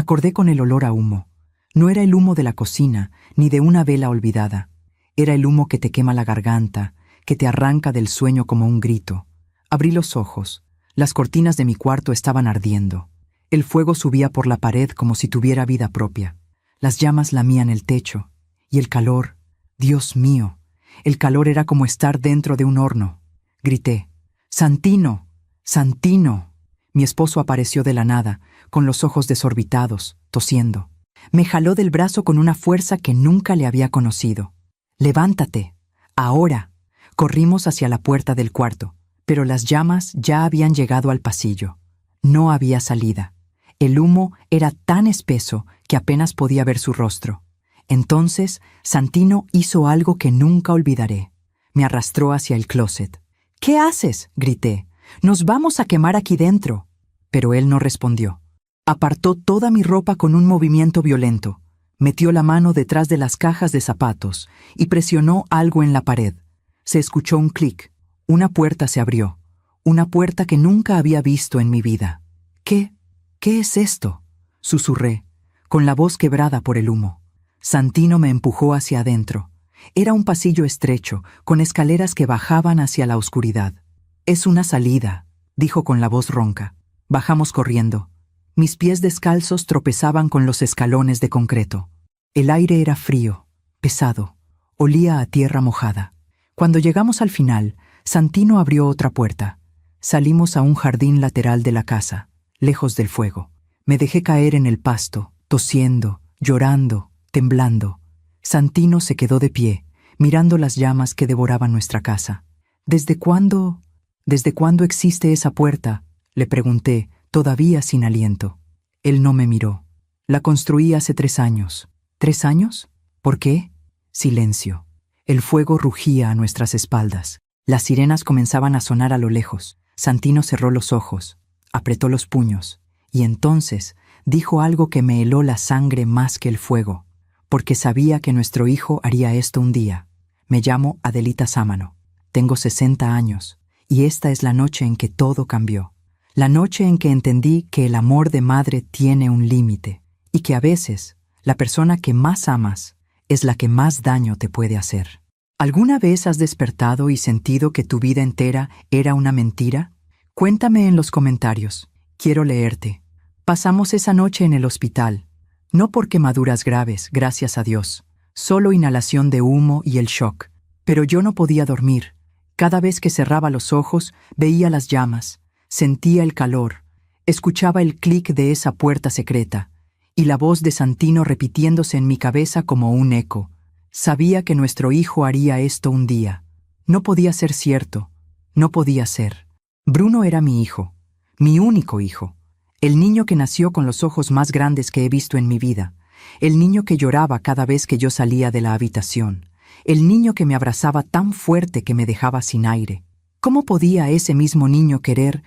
Acordé con el olor a humo. No era el humo de la cocina, ni de una vela olvidada. Era el humo que te quema la garganta, que te arranca del sueño como un grito. Abrí los ojos. Las cortinas de mi cuarto estaban ardiendo. El fuego subía por la pared como si tuviera vida propia. Las llamas lamían el techo. Y el calor, Dios mío, el calor era como estar dentro de un horno. Grité: «¡Santino! ¡Santino!». Mi esposo apareció de la nada, con los ojos desorbitados, tosiendo. Me jaló del brazo con una fuerza que nunca le había conocido. «¡Levántate! ¡Ahora!». Corrimos hacia la puerta del cuarto, pero las llamas ya habían llegado al pasillo. No había salida. El humo era tan espeso que apenas podía ver su rostro. Entonces, Santino hizo algo que nunca olvidaré. Me arrastró hacia el closet. «¿Qué haces?», grité. «Nos vamos a quemar aquí dentro». Pero él no respondió. Apartó toda mi ropa con un movimiento violento. Metió la mano detrás de las cajas de zapatos y presionó algo en la pared. Se escuchó un clic. Una puerta se abrió. Una puerta que nunca había visto en mi vida. ¿Qué es esto?», susurré, con la voz quebrada por el humo. Santino me empujó hacia adentro. Era un pasillo estrecho, con escaleras que bajaban hacia la oscuridad. «Es una salida», dijo con la voz ronca. Bajamos corriendo. Mis pies descalzos tropezaban con los escalones de concreto. El aire era frío, pesado, olía a tierra mojada. Cuando llegamos al final, Santino abrió otra puerta. Salimos a un jardín lateral de la casa, lejos del fuego. Me dejé caer en el pasto, tosiendo, llorando, temblando. Santino se quedó de pie, mirando las llamas que devoraban nuestra casa. ¿Desde cuándo existe esa puerta?», le pregunté, todavía sin aliento. Él no me miró. «La construí hace 3 años». «¿3 años? ¿Por qué?». Silencio. El fuego rugía a nuestras espaldas. Las sirenas comenzaban a sonar a lo lejos. Santino cerró los ojos, apretó los puños, y entonces dijo algo que me heló la sangre más que el fuego, porque sabía que nuestro hijo haría esto un día. «Me llamo Adelita Sámano. Tengo 60 años, y esta es la noche en que todo cambió. La noche en que entendí que el amor de madre tiene un límite, y que a veces la persona que más amas es la que más daño te puede hacer». ¿Alguna vez has despertado y sentido que tu vida entera era una mentira? Cuéntame en los comentarios. Quiero leerte. Pasamos esa noche en el hospital. No por quemaduras graves, gracias a Dios. Solo inhalación de humo y el shock. Pero yo no podía dormir. Cada vez que cerraba los ojos, veía las llamas, sentía el calor, escuchaba el clic de esa puerta secreta, y la voz de Santino repitiéndose en mi cabeza como un eco. Sabía que nuestro hijo haría esto un día. No podía ser cierto. No podía ser. Bruno era mi hijo, mi único hijo, el niño que nació con los ojos más grandes que he visto en mi vida, el niño que lloraba cada vez que yo salía de la habitación, el niño que me abrazaba tan fuerte que me dejaba sin aire. ¿Cómo podía ese mismo niño querer?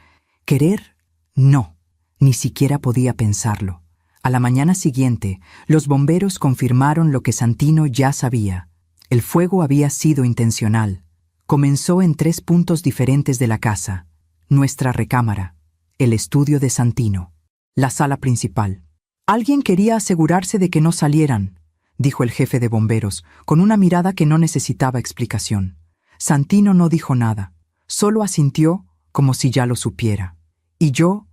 No, ni siquiera podía pensarlo. A la mañana siguiente, los bomberos confirmaron lo que Santino ya sabía. El fuego había sido intencional. Comenzó en 3 puntos diferentes de la casa: nuestra recámara, el estudio de Santino, la sala principal. «Alguien quería asegurarse de que no salieran», dijo el jefe de bomberos, con una mirada que no necesitaba explicación. Santino no dijo nada, solo asintió como si ya lo supiera. Y yo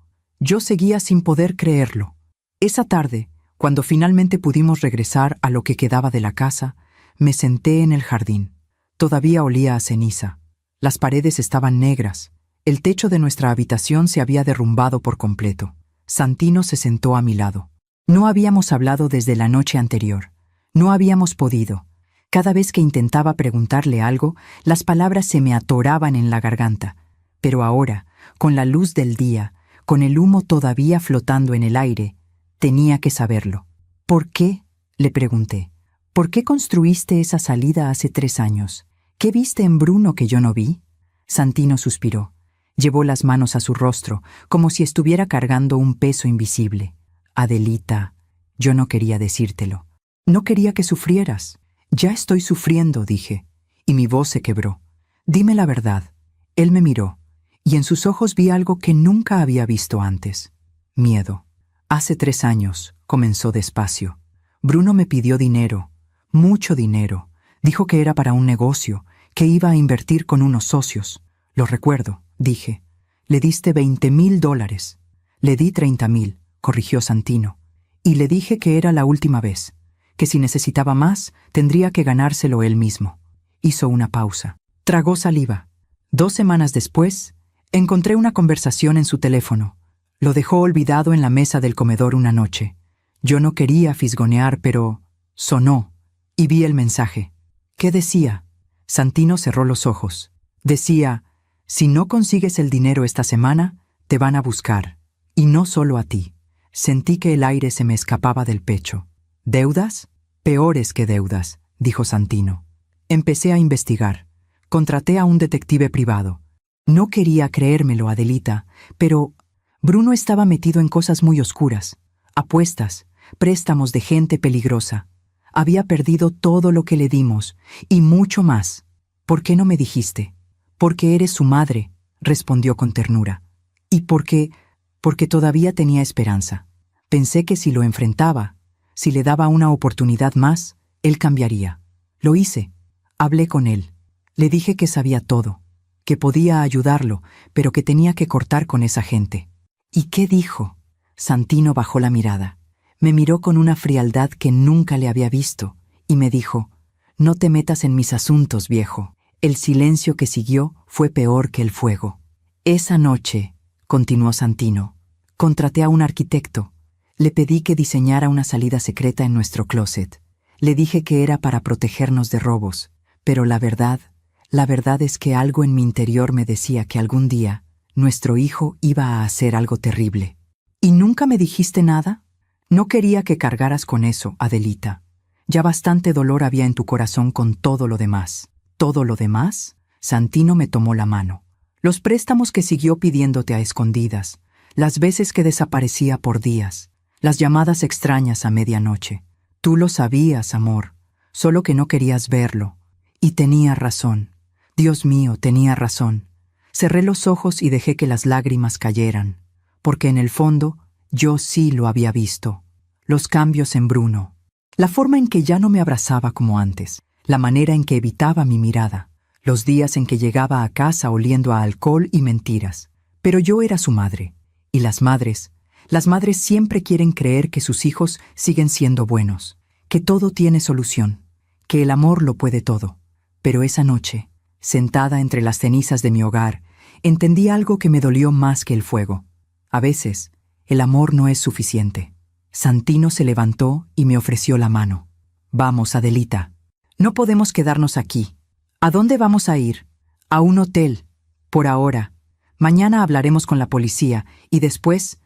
seguía sin poder creerlo. Esa tarde, cuando finalmente pudimos regresar a lo que quedaba de la casa, me senté en el jardín. Todavía olía a ceniza. Las paredes estaban negras. El techo de nuestra habitación se había derrumbado por completo. Santino se sentó a mi lado. No habíamos hablado desde la noche anterior. No habíamos podido. Cada vez que intentaba preguntarle algo, las palabras se me atoraban en la garganta. Pero ahora, con la luz del día, con el humo todavía flotando en el aire, tenía que saberlo. «¿Por qué?», le pregunté. «¿Por qué construiste esa salida hace 3 años? ¿Qué viste en Bruno que yo no vi?». Santino suspiró. Llevó las manos a su rostro, como si estuviera cargando un peso invisible. «Adelita, yo no quería decírtelo. No quería que sufrieras». «Ya estoy sufriendo», dije, y mi voz se quebró. «Dime la verdad». Él me miró, y en sus ojos vi algo que nunca había visto antes. Miedo. Hace 3 años, comenzó despacio. Bruno me pidió dinero, mucho dinero. Dijo que era para un negocio, que iba a invertir con unos socios. Lo recuerdo, dije. Le diste $20,000. Le di 30,000, corrigió Santino. Y le dije que era la última vez, que si necesitaba más, tendría que ganárselo él mismo. Hizo una pausa. Tragó saliva. 2 semanas después, encontré una conversación en su teléfono. Lo dejó olvidado en la mesa del comedor una noche. Yo no quería fisgonear, pero sonó, y vi el mensaje. ¿Qué decía? Santino cerró los ojos. Decía, si no consigues el dinero esta semana, te van a buscar. Y no solo a ti. Sentí que el aire se me escapaba del pecho. ¿Deudas? Peores que deudas, dijo Santino. Empecé a investigar. Contraté a un detective privado. No quería creérmelo, Adelita, pero Bruno estaba metido en cosas muy oscuras. Apuestas, préstamos de gente peligrosa. Había perdido todo lo que le dimos, y mucho más. ¿Por qué no me dijiste? Porque eres su madre, respondió con ternura. Y porque todavía tenía esperanza. Pensé que si lo enfrentaba, si le daba una oportunidad más, él cambiaría. Lo hice. Hablé con él. Le dije que sabía todo, que podía ayudarlo, pero que tenía que cortar con esa gente. ¿Y qué dijo? Santino bajó la mirada. Me miró con una frialdad que nunca le había visto, y me dijo, no te metas en mis asuntos, viejo. El silencio que siguió fue peor que el fuego. Esa noche, continuó Santino, contraté a un arquitecto. Le pedí que diseñara una salida secreta en nuestro closet. Le dije que era para protegernos de robos, pero la verdad es que algo en mi interior me decía que algún día nuestro hijo iba a hacer algo terrible. ¿Y nunca me dijiste nada? No quería que cargaras con eso, Adelita. Ya bastante dolor había en tu corazón con todo lo demás. ¿Todo lo demás? Santino me tomó la mano. Los préstamos que siguió pidiéndote a escondidas, las veces que desaparecía por días, las llamadas extrañas a medianoche. Tú lo sabías, amor, solo que no querías verlo. Y tenía razón. Dios mío, tenía razón. Cerré los ojos y dejé que las lágrimas cayeran, porque en el fondo yo sí lo había visto. Los cambios en Bruno. La forma en que ya no me abrazaba como antes. La manera en que evitaba mi mirada. Los días en que llegaba a casa oliendo a alcohol y mentiras. Pero yo era su madre. Y las madres siempre quieren creer que sus hijos siguen siendo buenos. Que todo tiene solución. Que el amor lo puede todo. Pero esa noche, sentada entre las cenizas de mi hogar, entendí algo que me dolió más que el fuego. A veces, el amor no es suficiente. Santino se levantó y me ofreció la mano. Vamos, Adelita. No podemos quedarnos aquí. ¿A dónde vamos a ir? A un hotel. Por ahora. Mañana hablaremos con la policía y después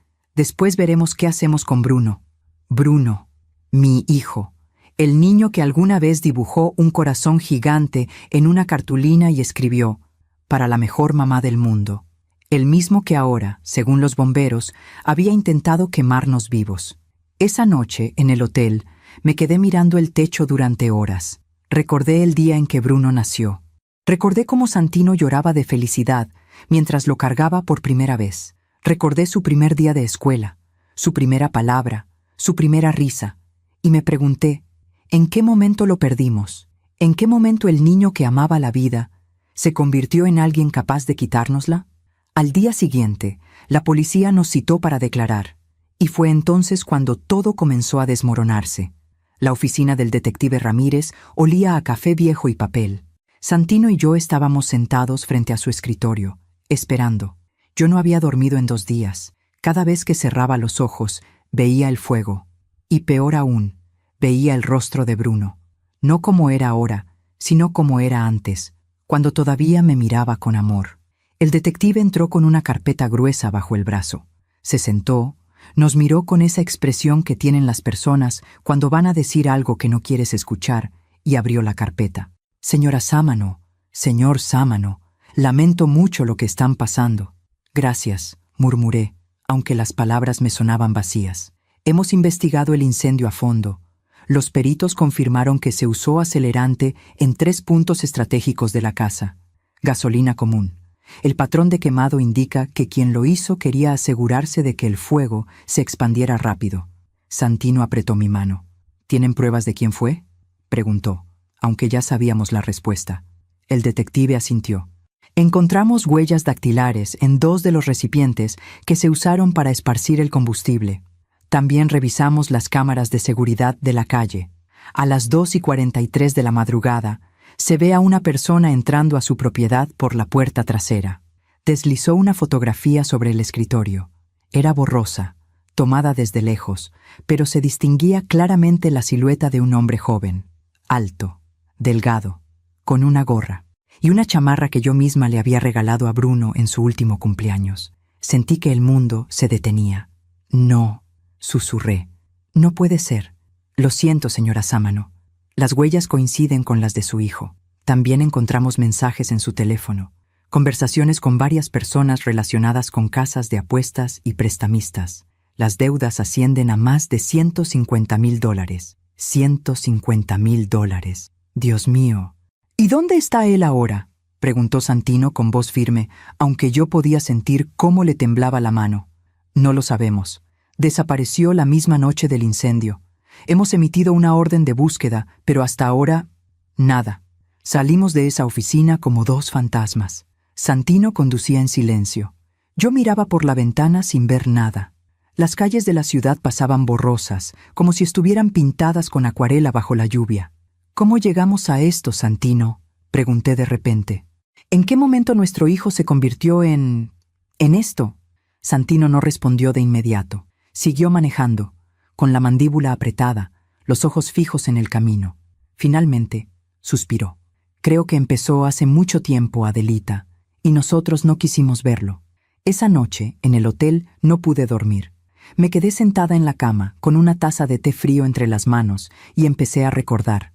veremos qué hacemos con Bruno. Bruno, mi hijo. El niño que alguna vez dibujó un corazón gigante en una cartulina y escribió, para la mejor mamá del mundo. El mismo que ahora, según los bomberos, había intentado quemarnos vivos. Esa noche, en el hotel, me quedé mirando el techo durante horas. Recordé el día en que Bruno nació. Recordé cómo Santino lloraba de felicidad mientras lo cargaba por primera vez. Recordé su primer día de escuela, su primera palabra, su primera risa. Y me pregunté, ¿en qué momento lo perdimos? ¿En qué momento el niño que amaba la vida se convirtió en alguien capaz de quitárnosla? Al día siguiente, la policía nos citó para declarar, y fue entonces cuando todo comenzó a desmoronarse. La oficina del detective Ramírez olía a café viejo y papel. Santino y yo estábamos sentados frente a su escritorio, esperando. Yo no había dormido en 2 días. Cada vez que cerraba los ojos, veía el fuego. Y peor aún, veía el rostro de Bruno. No como era ahora, sino como era antes, cuando todavía me miraba con amor. El detective entró con una carpeta gruesa bajo el brazo. Se sentó, nos miró con esa expresión que tienen las personas cuando van a decir algo que no quieres escuchar, y abrió la carpeta. Señora Sámano, señor Sámano, lamento mucho lo que están pasando. Gracias, murmuré, aunque las palabras me sonaban vacías. Hemos investigado el incendio a fondo. Los peritos confirmaron que se usó acelerante en 3 puntos estratégicos de la casa. Gasolina común, El patrón de quemado indica que quien lo hizo quería asegurarse de que el fuego se expandiera rápido. Santino apretó mi mano. ¿Tienen pruebas de quién fue?, preguntó, aunque ya sabíamos la respuesta. El detective asintió. Encontramos huellas dactilares en 2 de los recipientes que se usaron para esparcir el combustible. También revisamos las cámaras de seguridad de la calle. A las 2:43 de la madrugada, se ve a una persona entrando a su propiedad por la puerta trasera. Deslizó una fotografía sobre el escritorio. Era borrosa, tomada desde lejos, pero se distinguía claramente la silueta de un hombre joven, alto, delgado, con una gorra y una chamarra que yo misma le había regalado a Bruno en su último cumpleaños. Sentí que el mundo se detenía. No, susurré. No puede ser. Lo siento, señora Sámano. Las huellas coinciden con las de su hijo. También encontramos mensajes en su teléfono, conversaciones con varias personas relacionadas con casas de apuestas y prestamistas. Las deudas ascienden a más de $150,000. $150,000. Dios mío. ¿Y dónde está él ahora?, preguntó Santino con voz firme, aunque yo podía sentir cómo le temblaba la mano. No lo sabemos. Desapareció la misma noche del incendio. Hemos emitido una orden de búsqueda, pero hasta ahora, nada. Salimos de esa oficina como 2 fantasmas. Santino conducía en silencio. Yo miraba por la ventana sin ver nada. Las calles de la ciudad pasaban borrosas, como si estuvieran pintadas con acuarela bajo la lluvia. ¿Cómo llegamos a esto, Santino?, pregunté de repente. ¿En qué momento nuestro hijo se convirtió en esto? Santino no respondió de inmediato. Siguió manejando, con la mandíbula apretada, los ojos fijos en el camino. Finalmente, suspiró. Creo que empezó hace mucho tiempo, Adelita, y nosotros no quisimos verlo. Esa noche, en el hotel, no pude dormir. Me quedé sentada en la cama, con una taza de té frío entre las manos, y empecé a recordar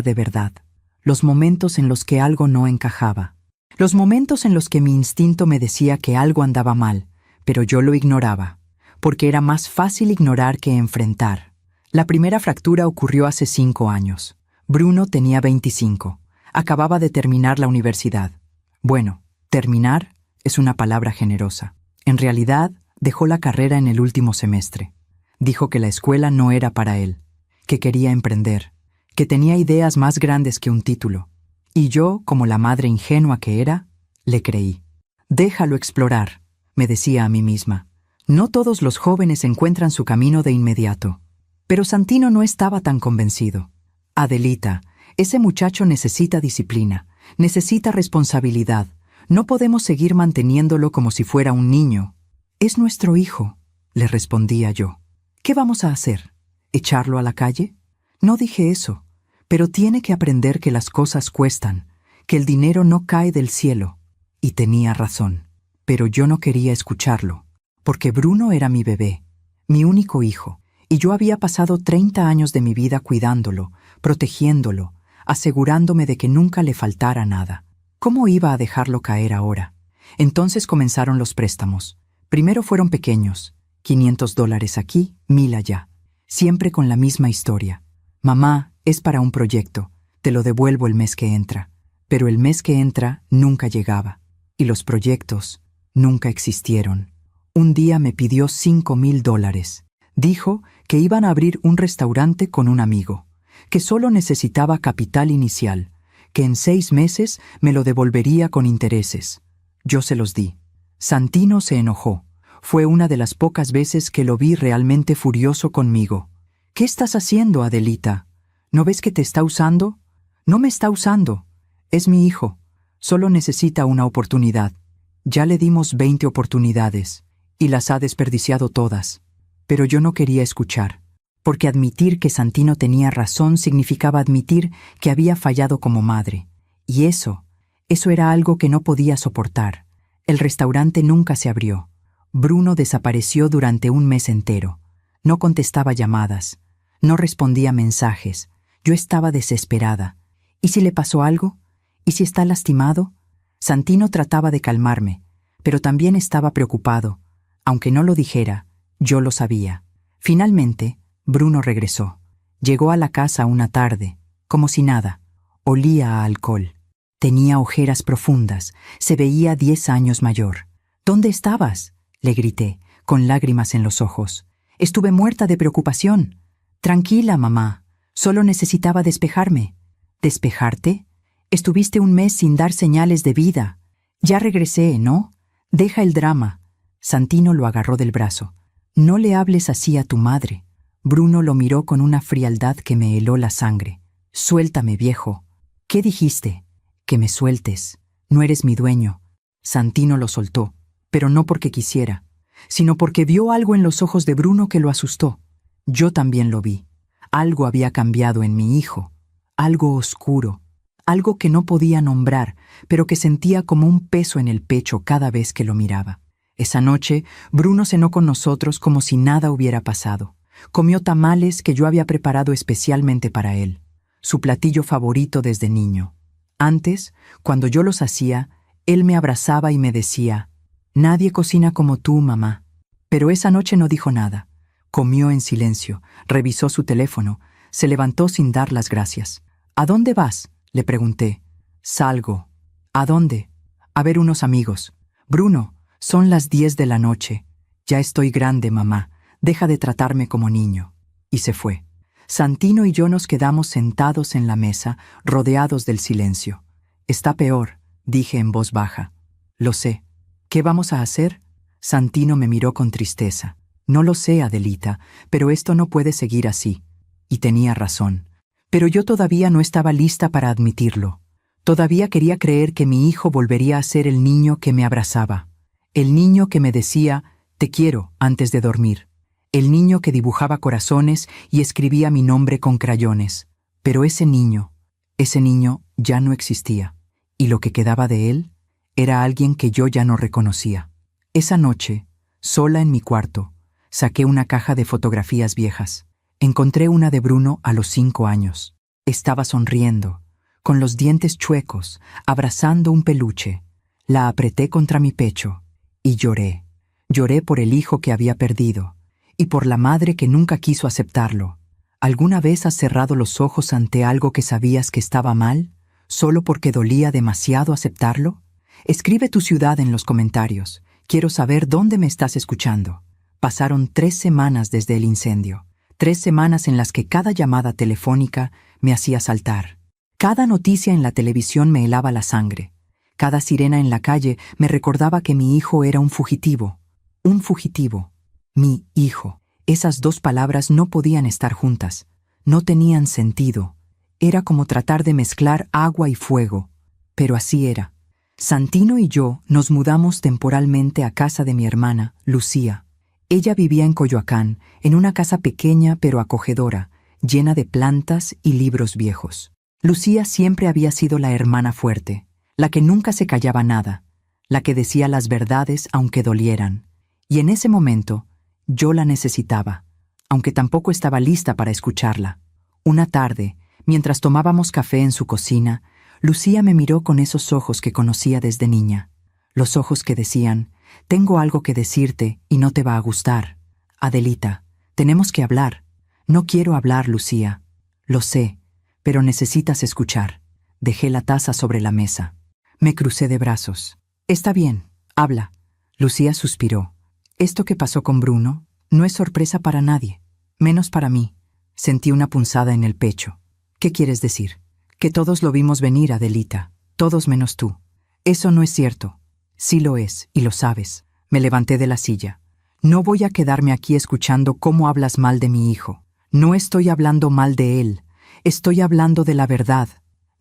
de verdad. Los momentos en los que algo no encajaba. Los momentos en los que mi instinto me decía que algo andaba mal, pero yo lo ignoraba, porque era más fácil ignorar que enfrentar. La primera fractura ocurrió hace 5 años. Bruno tenía 25. Acababa de terminar la universidad. Bueno, terminar es una palabra generosa. En realidad, dejó la carrera en el último semestre. Dijo que la escuela no era para él, que quería emprender, que tenía ideas más grandes que un título. Y yo, como la madre ingenua que era, le creí. Déjalo explorar, me decía a mí misma. No todos los jóvenes encuentran su camino de inmediato. Pero Santino no estaba tan convencido. Adelita, ese muchacho necesita disciplina, necesita responsabilidad. No podemos seguir manteniéndolo como si fuera un niño. Es nuestro hijo, le respondía yo. ¿Qué vamos a hacer? ¿Echarlo a la calle? No dije eso, pero tiene que aprender que las cosas cuestan, que el dinero no cae del cielo. Y tenía razón, pero yo no quería escucharlo, porque Bruno era mi bebé, mi único hijo, y yo había pasado 30 años de mi vida cuidándolo, protegiéndolo, asegurándome de que nunca le faltara nada. ¿Cómo iba a dejarlo caer ahora? Entonces comenzaron los préstamos. Primero fueron pequeños, $500 aquí, 1,000 allá, siempre con la misma historia. Mamá, es para un proyecto, te lo devuelvo el mes que entra. Pero el mes que entra nunca llegaba, y los proyectos nunca existieron. Un día me pidió $5,000. Dijo que iban a abrir un restaurante con un amigo, que solo necesitaba capital inicial, que en 6 meses me lo devolvería con intereses. Yo se los di. Santino se enojó. Fue una de las pocas veces que lo vi realmente furioso conmigo. ¿Qué estás haciendo, Adelita? ¿No ves que te está usando? No me está usando. Es mi hijo. Solo necesita una oportunidad. Ya le dimos 20 oportunidades, y las ha desperdiciado todas. Pero yo no quería escuchar, porque admitir que Santino tenía razón significaba admitir que había fallado como madre. Y eso era algo que no podía soportar. El restaurante nunca se abrió. Bruno desapareció durante 1 mes entero. No contestaba llamadas, no respondía mensajes. Yo estaba desesperada. ¿Y si le pasó algo? ¿Y si está lastimado? Santino trataba de calmarme, pero también estaba preocupado. Aunque no lo dijera, yo lo sabía. Finalmente, Bruno regresó. Llegó a la casa una tarde, como si nada. Olía a alcohol. Tenía ojeras profundas, se veía 10 años mayor. ¿Dónde estabas?, le grité, con lágrimas en los ojos. Estuve muerta de preocupación. Tranquila, mamá. Solo necesitaba despejarme. ¿Despejarte? Estuviste un mes sin dar señales de vida. Ya regresé, ¿no? Deja el drama. Santino lo agarró del brazo. No le hables así a tu madre. Bruno lo miró con una frialdad que me heló la sangre. Suéltame, viejo. ¿Qué dijiste? Que me sueltes. No eres mi dueño. Santino lo soltó, pero no porque quisiera, sino porque vio algo en los ojos de Bruno que lo asustó. Yo también lo vi. Algo había cambiado en mi hijo. Algo oscuro. Algo que no podía nombrar, pero que sentía como un peso en el pecho cada vez que lo miraba. Esa noche, Bruno cenó con nosotros como si nada hubiera pasado. Comió tamales que yo había preparado especialmente para él, su platillo favorito desde niño. Antes, cuando yo los hacía, él me abrazaba y me decía: «Nadie cocina como tú, mamá». Pero esa noche no dijo nada. Comió en silencio, revisó su teléfono, se levantó sin dar las gracias. «¿A dónde vas?», le pregunté. «Salgo». «¿A dónde?» «A ver unos amigos». «Bruno, son las 10 de la noche. Ya estoy grande, mamá. Deja de tratarme como niño». Y se fue. Santino y yo nos quedamos sentados en la mesa, rodeados del silencio. «Está peor», dije en voz baja. «Lo sé». «¿Qué vamos a hacer?». Santino me miró con tristeza. «No lo sé, Adelita, pero esto no puede seguir así». Y tenía razón. Pero yo todavía no estaba lista para admitirlo. Todavía quería creer que mi hijo volvería a ser el niño que me abrazaba. El niño que me decía «te quiero» antes de dormir. El niño que dibujaba corazones y escribía mi nombre con crayones. Pero ese niño ya no existía. Y lo que quedaba de él era alguien que yo ya no reconocía. Esa noche, sola en mi cuarto, saqué una caja de fotografías viejas. Encontré una de Bruno a los 5 años. Estaba sonriendo, con los dientes chuecos, abrazando un peluche. La apreté contra mi pecho y lloré. Lloré por el hijo que había perdido y por la madre que nunca quiso aceptarlo. ¿Alguna vez has cerrado los ojos ante algo que sabías que estaba mal, solo porque dolía demasiado aceptarlo? Escribe tu ciudad en los comentarios. Quiero saber dónde me estás escuchando. Pasaron 3 semanas desde el incendio. 3 semanas en las que cada llamada telefónica me hacía saltar. Cada noticia en la televisión me helaba la sangre. Cada sirena en la calle me recordaba que mi hijo era un fugitivo. Un fugitivo. Mi hijo. Esas 2 palabras no podían estar juntas. No tenían sentido. Era como tratar de mezclar agua y fuego. Pero así era. Santino y yo nos mudamos temporalmente a casa de mi hermana, Lucía. Ella vivía en Coyoacán, en una casa pequeña pero acogedora, llena de plantas y libros viejos. Lucía siempre había sido la hermana fuerte, la que nunca se callaba nada, la que decía las verdades aunque dolieran. Y en ese momento, yo la necesitaba, aunque tampoco estaba lista para escucharla. Una tarde, mientras tomábamos café en su cocina, Lucía me miró con esos ojos que conocía desde niña. Los ojos que decían: «Tengo algo que decirte y no te va a gustar. Adelita, tenemos que hablar». «No quiero hablar, Lucía». «Lo sé, pero necesitas escuchar». Dejé la taza sobre la mesa. Me crucé de brazos. «Está bien, habla». Lucía suspiró. «Esto que pasó con Bruno no es sorpresa para nadie, menos para mí». Sentí una punzada en el pecho. «¿Qué quieres decir?» «Que todos lo vimos venir, Adelita, todos menos tú». «Eso no es cierto». «Sí lo es, y lo sabes». Me levanté de la silla. «No voy a quedarme aquí escuchando cómo hablas mal de mi hijo. No estoy hablando mal de él. Estoy hablando de la verdad,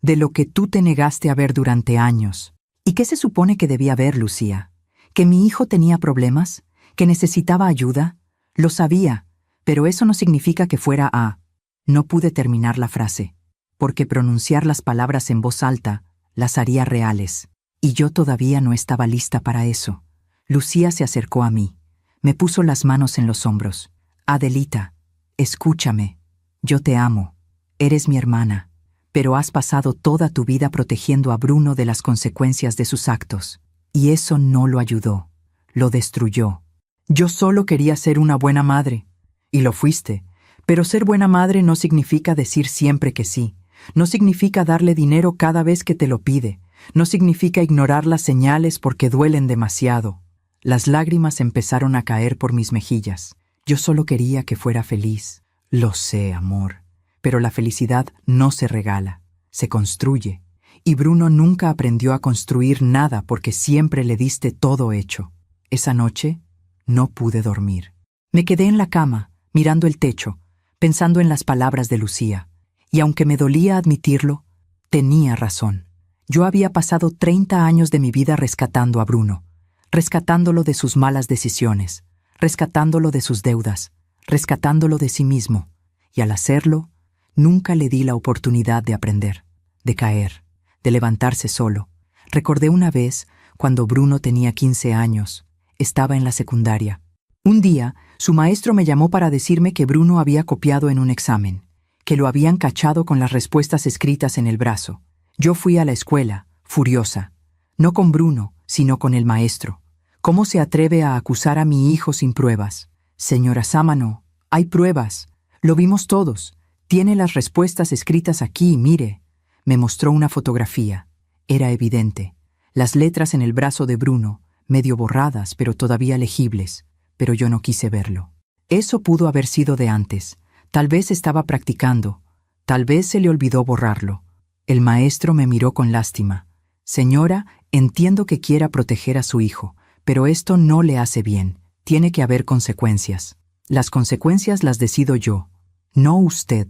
de lo que tú te negaste a ver durante años». «¿Y qué se supone que debía ver, Lucía? ¿Que mi hijo tenía problemas? ¿Que necesitaba ayuda?» «Lo sabía, pero eso no significa que fuera a...». No pude terminar la frase, porque pronunciar las palabras en voz alta las haría reales. Y yo todavía no estaba lista para eso. Lucía se acercó a mí. Me puso las manos en los hombros. «Adelita, escúchame. Yo te amo. Eres mi hermana. Pero has pasado toda tu vida protegiendo a Bruno de las consecuencias de sus actos. Y eso no lo ayudó. Lo destruyó. Yo solo quería ser una buena madre. Y lo fuiste. Pero ser buena madre no significa decir siempre que sí. No significa darle dinero cada vez que te lo pide. No significa ignorar las señales porque duelen demasiado. Las lágrimas empezaron a caer por mis mejillas. Yo solo quería que fuera feliz. Lo sé, amor. Pero la felicidad no se regala, se construye. Y Bruno nunca aprendió a construir nada porque siempre le diste todo hecho. Esa noche no pude dormir. Me quedé en la cama, mirando el techo, pensando en las palabras de Lucía. Y aunque me dolía admitirlo, tenía razón. Yo había pasado 30 años de mi vida rescatando a Bruno, rescatándolo de sus malas decisiones, rescatándolo de sus deudas, rescatándolo de sí mismo. Y al hacerlo, nunca le di la oportunidad de aprender, de caer, de levantarse solo. Recordé una vez, cuando Bruno tenía 15 años, estaba en la secundaria. Un día, su maestro me llamó para decirme que Bruno había copiado en un examen, que lo habían cachado con las respuestas escritas en el brazo. Yo fui a la escuela, furiosa, no con Bruno, sino con el maestro. ¿Cómo se atreve a acusar a mi hijo sin pruebas? Señora Sámano, hay pruebas. Lo vimos todos. Tiene las respuestas escritas aquí, mire. Me mostró una fotografía. Era evidente. Las letras en el brazo de Bruno, medio borradas, pero todavía legibles. Pero yo no quise verlo. Eso pudo haber sido de antes. Tal vez estaba practicando. Tal vez se le olvidó borrarlo. El maestro me miró con lástima. Señora, entiendo que quiera proteger a su hijo, pero esto no le hace bien. Tiene que haber consecuencias. Las consecuencias las decido yo, no usted.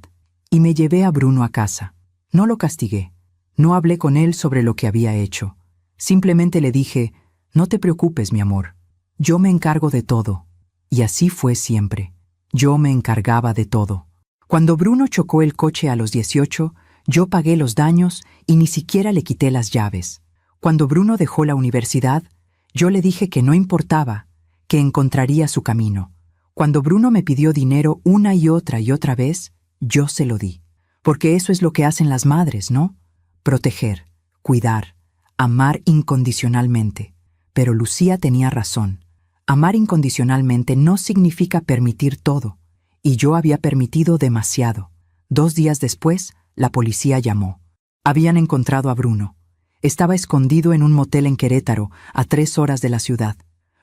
Y me llevé a Bruno a casa. No lo castigué. No hablé con él sobre lo que había hecho. Simplemente le dije, no te preocupes, mi amor. Yo me encargo de todo. Y así fue siempre. Yo me encargaba de todo. Cuando Bruno chocó el coche a los 18, yo pagué los daños y ni siquiera le quité las llaves. Cuando Bruno dejó la universidad, yo le dije que no importaba, que encontraría su camino. Cuando Bruno me pidió dinero una y otra vez, yo se lo di. Porque eso es lo que hacen las madres, ¿no? Proteger, cuidar, amar incondicionalmente. Pero Lucía tenía razón. Amar incondicionalmente no significa permitir todo. Y yo había permitido demasiado. 2 días después, la policía llamó. Habían encontrado a Bruno. Estaba escondido en un motel en Querétaro, a 3 horas de la ciudad.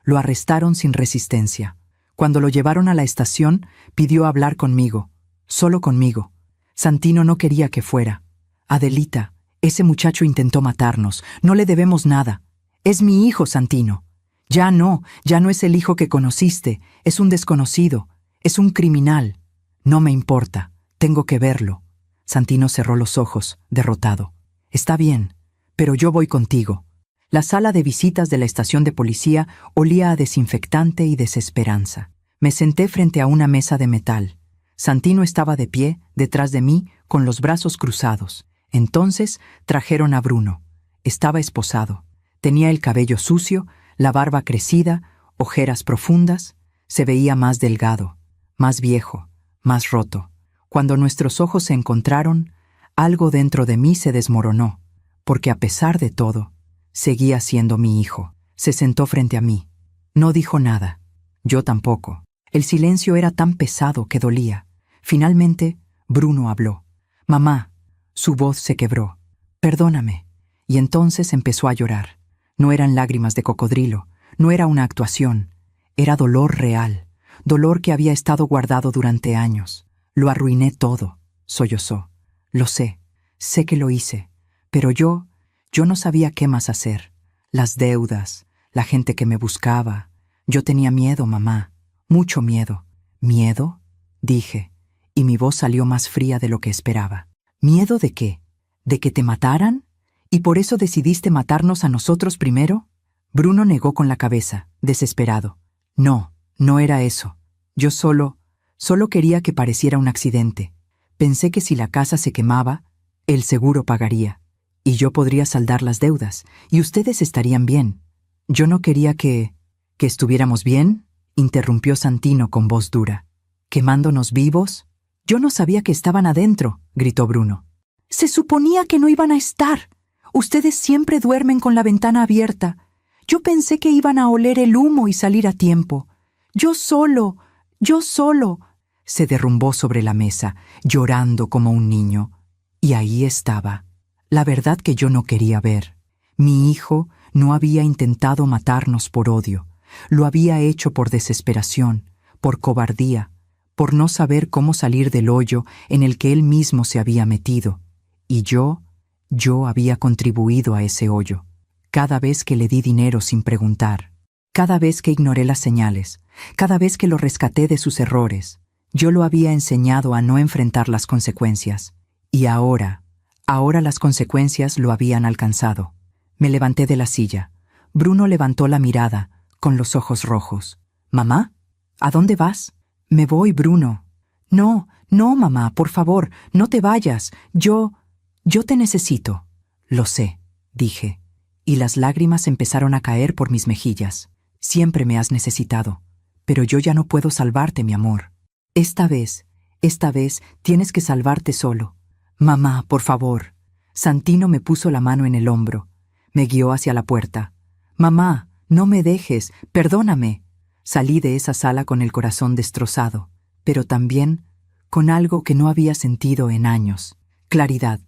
Lo arrestaron sin resistencia. Cuando lo llevaron a la estación, pidió hablar conmigo. Solo conmigo. Santino no quería que fuera. Adelita, ese muchacho intentó matarnos. No le debemos nada. Es mi hijo, Santino. Ya no es el hijo que conociste. Es un desconocido. Es un criminal. No me importa. Tengo que verlo. Santino cerró los ojos, derrotado. Está bien, pero yo voy contigo. La sala de visitas de la estación de policía olía a desinfectante y desesperanza. Me senté frente a una mesa de metal. Santino estaba de pie, detrás de mí, con los brazos cruzados. Entonces trajeron a Bruno. Estaba esposado. Tenía el cabello sucio, la barba crecida, ojeras profundas. Se veía más delgado, más viejo, más roto. Cuando nuestros ojos se encontraron, algo dentro de mí se desmoronó, porque a pesar de todo, seguía siendo mi hijo. Se sentó frente a mí. No dijo nada. Yo tampoco. El silencio era tan pesado que dolía. Finalmente, Bruno habló. Mamá. Su voz se quebró. Perdóname. Y entonces empezó a llorar. No eran lágrimas de cocodrilo, no era una actuación. Era dolor real, dolor que había estado guardado durante años. Lo arruiné todo, sollozó. Lo sé que lo hice, pero yo no sabía qué más hacer. Las deudas, la gente que me buscaba. Yo tenía miedo, mamá, mucho miedo. ¿Miedo? Dije, y mi voz salió más fría de lo que esperaba. ¿Miedo de qué? ¿De que te mataran? ¿Y por eso decidiste matarnos a nosotros primero? Bruno negó con la cabeza, desesperado. No era eso. Yo solo quería que pareciera un accidente. Pensé que si la casa se quemaba, el seguro pagaría. Y yo podría saldar las deudas, y ustedes estarían bien. Yo no quería que estuviéramos bien, interrumpió Santino con voz dura. ¿Quemándonos vivos? Yo no sabía que estaban adentro, gritó Bruno. Se suponía que no iban a estar. Ustedes siempre duermen con la ventana abierta. Yo pensé que iban a oler el humo y salir a tiempo. Yo solo. Se derrumbó sobre la mesa, llorando como un niño. Y ahí estaba, la verdad que yo no quería ver. Mi hijo no había intentado matarnos por odio, lo había hecho por desesperación, por cobardía, por no saber cómo salir del hoyo en el que él mismo se había metido. Y yo había contribuido a ese hoyo. Cada vez que le di dinero sin preguntar, cada vez que ignoré las señales, cada vez que lo rescaté de sus errores, yo lo había enseñado a no enfrentar las consecuencias. Y ahora las consecuencias lo habían alcanzado. Me levanté de la silla. Bruno levantó la mirada, con los ojos rojos. «¿Mamá? ¿A dónde vas?» «Me voy, Bruno». «No, no, mamá, por favor, no te vayas. Yo te necesito». «Lo sé», dije, y las lágrimas empezaron a caer por mis mejillas. «Siempre me has necesitado, pero yo ya no puedo salvarte, mi amor. Esta vez tienes que salvarte solo. Mamá, por favor». Santino me puso la mano en el hombro. Me guió hacia la puerta. «Mamá, no me dejes, perdóname». Salí de esa sala con el corazón destrozado, pero también con algo que no había sentido en años: claridad.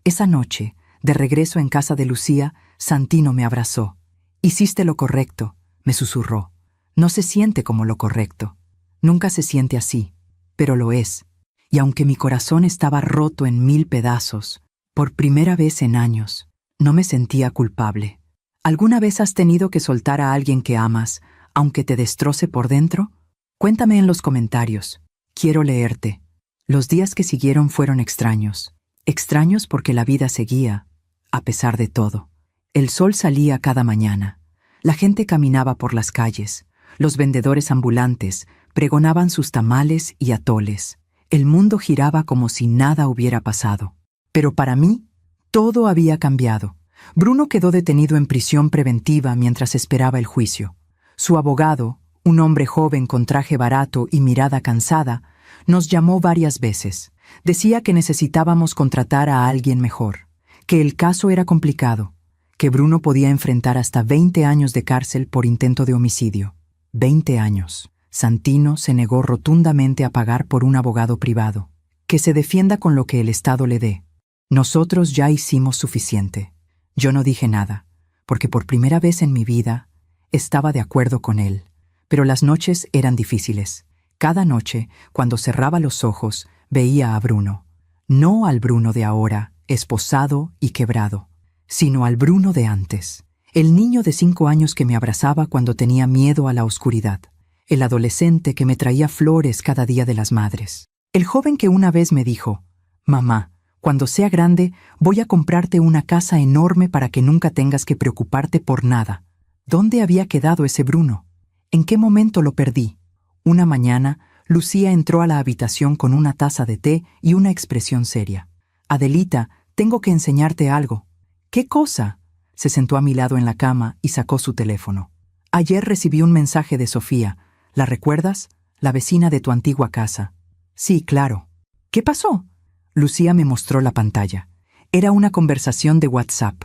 Esa noche, de regreso en casa de Lucía, Santino me abrazó. «Hiciste lo correcto», me susurró. «No se siente como lo correcto. Nunca se siente así, pero lo es». Y aunque mi corazón estaba roto en 1000 pedazos, por primera vez en años, no me sentía culpable. ¿Alguna vez has tenido que soltar a alguien que amas, aunque te destroce por dentro? Cuéntame en los comentarios. Quiero leerte. Los días que siguieron fueron extraños. Extraños porque la vida seguía, a pesar de todo. El sol salía cada mañana. La gente caminaba por las calles. Los vendedores ambulantes pregonaban sus tamales y atoles. El mundo giraba como si nada hubiera pasado. Pero para mí, todo había cambiado. Bruno quedó detenido en prisión preventiva mientras esperaba el juicio. Su abogado, un hombre joven con traje barato y mirada cansada, nos llamó varias veces. Decía que necesitábamos contratar a alguien mejor, que el caso era complicado, que Bruno podía enfrentar hasta 20 años de cárcel por intento de homicidio. 20 años. Santino se negó rotundamente a pagar por un abogado privado. Que se defienda con lo que el Estado le dé. Nosotros ya hicimos suficiente. Yo no dije nada, porque por primera vez en mi vida estaba de acuerdo con él. Pero las noches eran difíciles. Cada noche, cuando cerraba los ojos, veía a Bruno. No al Bruno de ahora, esposado y quebrado, sino al Bruno de antes. El niño de 5 años que me abrazaba cuando tenía miedo a la oscuridad. El adolescente que me traía flores cada día de las madres. El joven que una vez me dijo: «Mamá, cuando sea grande, voy a comprarte una casa enorme para que nunca tengas que preocuparte por nada». ¿Dónde había quedado ese Bruno? ¿En qué momento lo perdí? Una mañana, Lucía entró a la habitación con una taza de té y una expresión seria. «Adelita, tengo que enseñarte algo». «¿Qué cosa?». Se sentó a mi lado en la cama y sacó su teléfono. «Ayer recibí un mensaje de Sofía. ¿La recuerdas? La vecina de tu antigua casa». «Sí, claro». «¿Qué pasó?». Lucía me mostró la pantalla. Era una conversación de WhatsApp.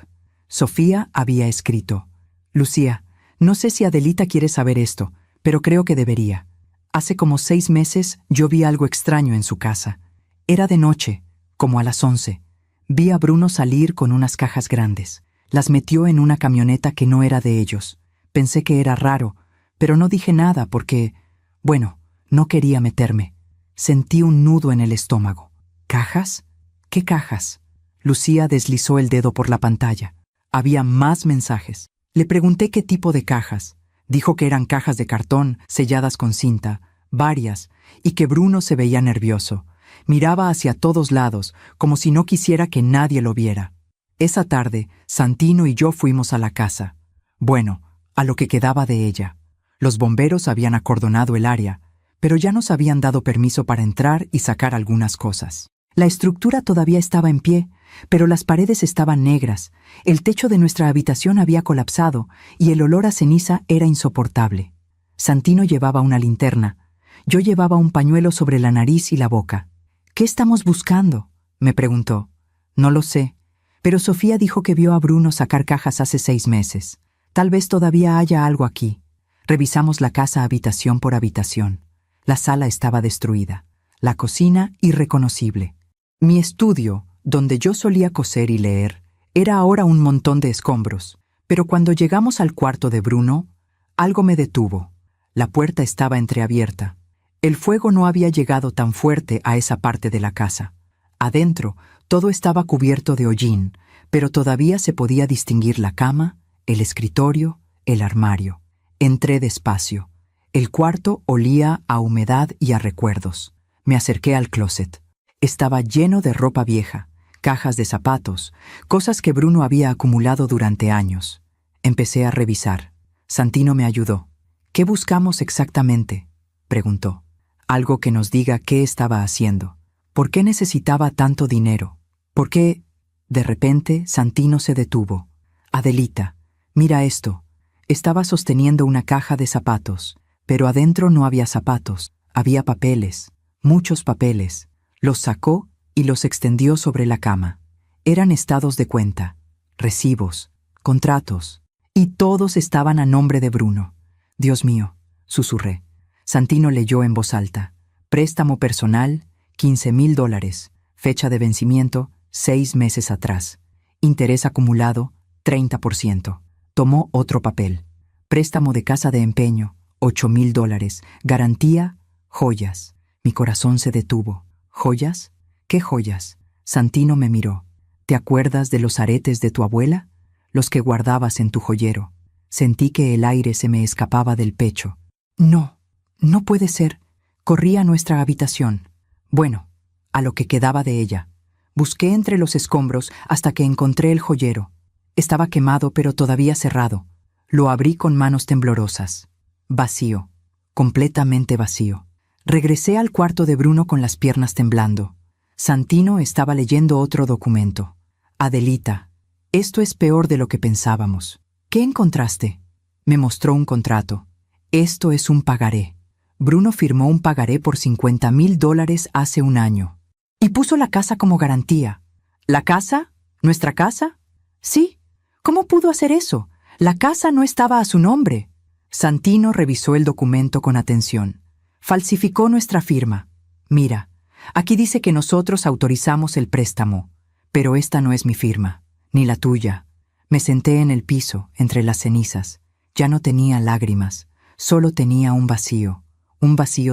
Sofía había escrito: «Lucía, no sé si Adelita quiere saber esto, pero creo que debería. Hace como 6 meses yo vi algo extraño en su casa. Era de noche, como a las 11. Vi a Bruno salir con unas cajas grandes. Las metió en una camioneta que no era de ellos. Pensé que era raro, pero no dije nada porque, bueno, no quería meterme. Sentí un nudo en el estómago». «¿Cajas? ¿Qué cajas?». Lucía deslizó el dedo por la pantalla. Había más mensajes. Le pregunté qué tipo de cajas. Dijo que eran cajas de cartón selladas con cinta, varias, y que Bruno se veía nervioso. Miraba hacia todos lados, como si no quisiera que nadie lo viera. Esa tarde, Santino y yo fuimos a la casa. Bueno, a lo que quedaba de ella. Los bomberos habían acordonado el área, pero ya nos habían dado permiso para entrar y sacar algunas cosas. La estructura todavía estaba en pie, pero las paredes estaban negras, el techo de nuestra habitación había colapsado y el olor a ceniza era insoportable. Santino llevaba una linterna. Yo llevaba un pañuelo sobre la nariz y la boca. «¿Qué estamos buscando?», me preguntó. «No lo sé, pero Sofía dijo que vio a Bruno sacar cajas hace 6 meses. Tal vez todavía haya algo aquí». Revisamos la casa habitación por habitación. La sala estaba destruida, la cocina irreconocible. Mi estudio, donde yo solía coser y leer, Era ahora un montón de escombros, pero cuando llegamos al cuarto de Bruno, algo me detuvo. La puerta estaba entreabierta. El fuego no había llegado tan fuerte a esa parte de la casa. Adentro, todo estaba cubierto de hollín, pero todavía se podía distinguir la cama, el escritorio, el armario. Entré despacio. El cuarto olía a humedad y a recuerdos. Me acerqué al closet. Estaba lleno de ropa vieja, cajas de zapatos, cosas que Bruno había acumulado durante años. Empecé a revisar. Santino me ayudó. «¿Qué buscamos exactamente?», preguntó. «Algo que nos diga qué estaba haciendo. ¿Por qué necesitaba tanto dinero? ¿Por qué...?» De repente, Santino se detuvo. «Adelita, mira esto». Estaba sosteniendo una caja de zapatos, pero adentro no había zapatos. Había papeles, muchos papeles. Los sacó y los extendió sobre la cama. Eran estados de cuenta, recibos, contratos, y todos estaban a nombre de Bruno. «Dios mío», susurré. Santino leyó en voz alta. «Préstamo personal, $15,000. Fecha de vencimiento, 6 meses atrás. Interés acumulado, 30%. Tomó otro papel. Préstamo de casa de empeño, $8,000. Garantía, joyas». Mi corazón se detuvo. «¿Joyas? ¿Qué joyas?». Santino me miró. «¿Te acuerdas de los aretes de tu abuela? Los que guardabas en tu joyero». Sentí que el aire se me escapaba del pecho. «No, no puede ser». Corrí a nuestra habitación. Bueno, a lo que quedaba de ella. Busqué entre los escombros hasta que encontré el joyero. Estaba quemado pero todavía cerrado. Lo abrí con manos temblorosas. Vacío, completamente vacío. Regresé al cuarto de Bruno con las piernas temblando. Santino estaba leyendo otro documento. «Adelita, esto es peor de lo que pensábamos». «¿Qué encontraste?». Me mostró un contrato. «Esto es un pagaré». Bruno firmó un pagaré por $50,000 hace un año. Y puso la casa como garantía. ¿La casa? ¿Nuestra casa? Sí. ¿Cómo pudo hacer eso? La casa no estaba a su nombre. Santino revisó el documento con atención. Falsificó nuestra firma. «Mira, aquí dice que nosotros autorizamos el préstamo, pero esta no es mi firma, ni la tuya». Me senté en el piso, entre las cenizas. Ya no tenía lágrimas, solo tenía un vacío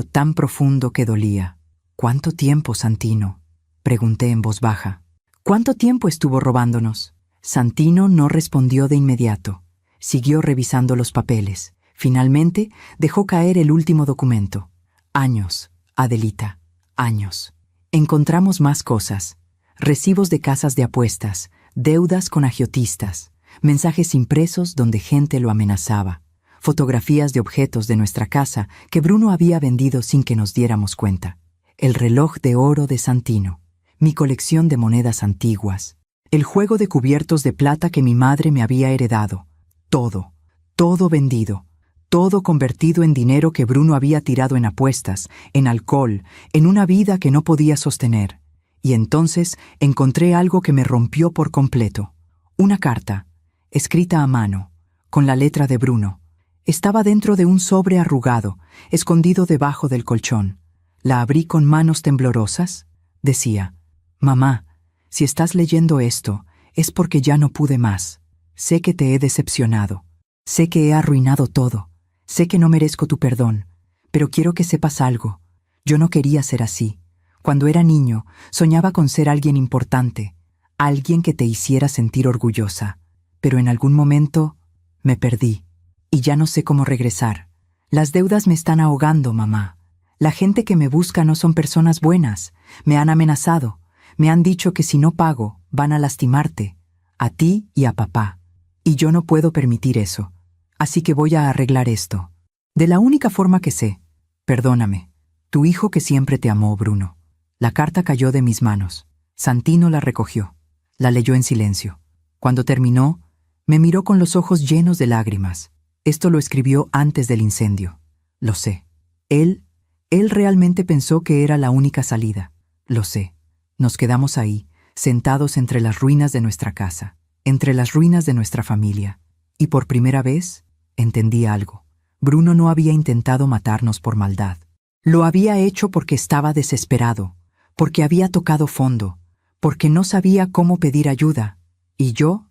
tan profundo que dolía. «¿Cuánto tiempo, Santino?», pregunté en voz baja. «¿Cuánto tiempo estuvo robándonos?». Santino no respondió de inmediato. Siguió revisando los papeles. Finalmente, dejó caer el último documento. «Años, Adelita, años». Encontramos más cosas. Recibos de casas de apuestas, deudas con agiotistas, mensajes impresos donde gente lo amenazaba, fotografías de objetos de nuestra casa que Bruno había vendido sin que nos diéramos cuenta, el reloj de oro de Santino, mi colección de monedas antiguas, el juego de cubiertos de plata que mi madre me había heredado. Todo vendido, todo convertido en dinero que Bruno había tirado en apuestas, en alcohol, en una vida que no podía sostener. Y entonces encontré algo que me rompió por completo. Una carta, escrita a mano, con la letra de Bruno. Estaba dentro de un sobre arrugado, escondido debajo del colchón. La abrí con manos temblorosas. Decía: «Mamá, si estás leyendo esto, es porque ya no pude más. Sé que te he decepcionado. Sé que he arruinado todo. Sé que no merezco tu perdón. Pero quiero que sepas algo. Yo no quería ser así. Cuando era niño, soñaba con ser alguien importante, alguien que te hiciera sentir orgullosa. Pero en algún momento me perdí y ya no sé cómo regresar. Las deudas me están ahogando, mamá. La gente que me busca no son personas buenas. Me han amenazado. Me han dicho que si no pago, van a lastimarte, a ti y a papá. Y yo no puedo permitir eso. Así que voy a arreglar esto. De la única forma que sé. Perdóname. Tu hijo que siempre te amó, Bruno». La carta cayó de mis manos. Santino la recogió. La leyó en silencio. Cuando terminó, me miró con los ojos llenos de lágrimas. Esto lo escribió antes del incendio. Lo sé. Él realmente pensó que era la única salida. Lo sé. Nos quedamos ahí, sentados entre las ruinas de nuestra casa, entre las ruinas de nuestra familia. Y por primera vez, entendí algo. Bruno no había intentado matarnos por maldad. Lo había hecho porque estaba desesperado, porque había tocado fondo, porque no sabía cómo pedir ayuda. Y yo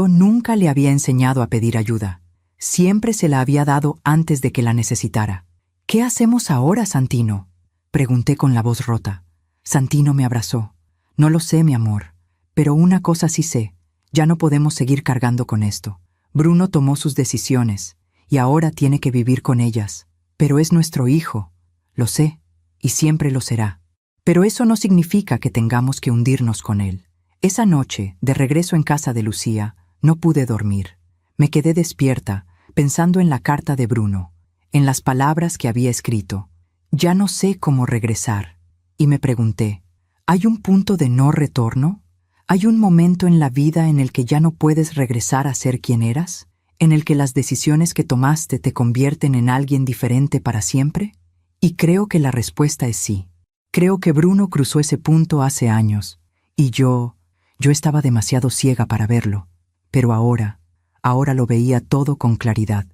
nunca le había enseñado a pedir ayuda. Siempre se la había dado antes de que la necesitara. ¿Qué hacemos ahora, Santino?, pregunté con la voz rota. Santino me abrazó. No lo sé, mi amor, pero una cosa sí sé. Ya no podemos seguir cargando con esto. Bruno tomó sus decisiones, y ahora tiene que vivir con ellas. Pero es nuestro hijo. Lo sé, y siempre lo será. Pero eso no significa que tengamos que hundirnos con él. Esa noche, de regreso en casa de Lucía, no pude dormir. Me quedé despierta, pensando en la carta de Bruno, en las palabras que había escrito. Ya no sé cómo regresar. Y me pregunté, ¿hay un punto de no retorno? ¿Hay un momento en la vida en el que ya no puedes regresar a ser quien eras? ¿En el que las decisiones que tomaste te convierten en alguien diferente para siempre? Y creo que la respuesta es sí. Creo que Bruno cruzó ese punto hace años, y yo estaba demasiado ciega para verlo. Pero ahora lo veía todo con claridad.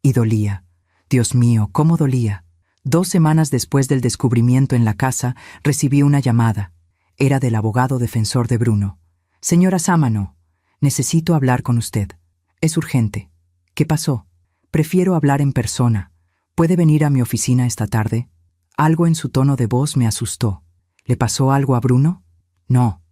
Y dolía. Dios mío, cómo dolía. 2 semanas después del descubrimiento en la casa, recibí una llamada. Era del abogado defensor de Bruno. Señora Sámano, necesito hablar con usted. Es urgente. ¿Qué pasó? Prefiero hablar en persona. ¿Puede venir a mi oficina esta tarde? Algo en su tono de voz me asustó. ¿Le pasó algo a Bruno? No.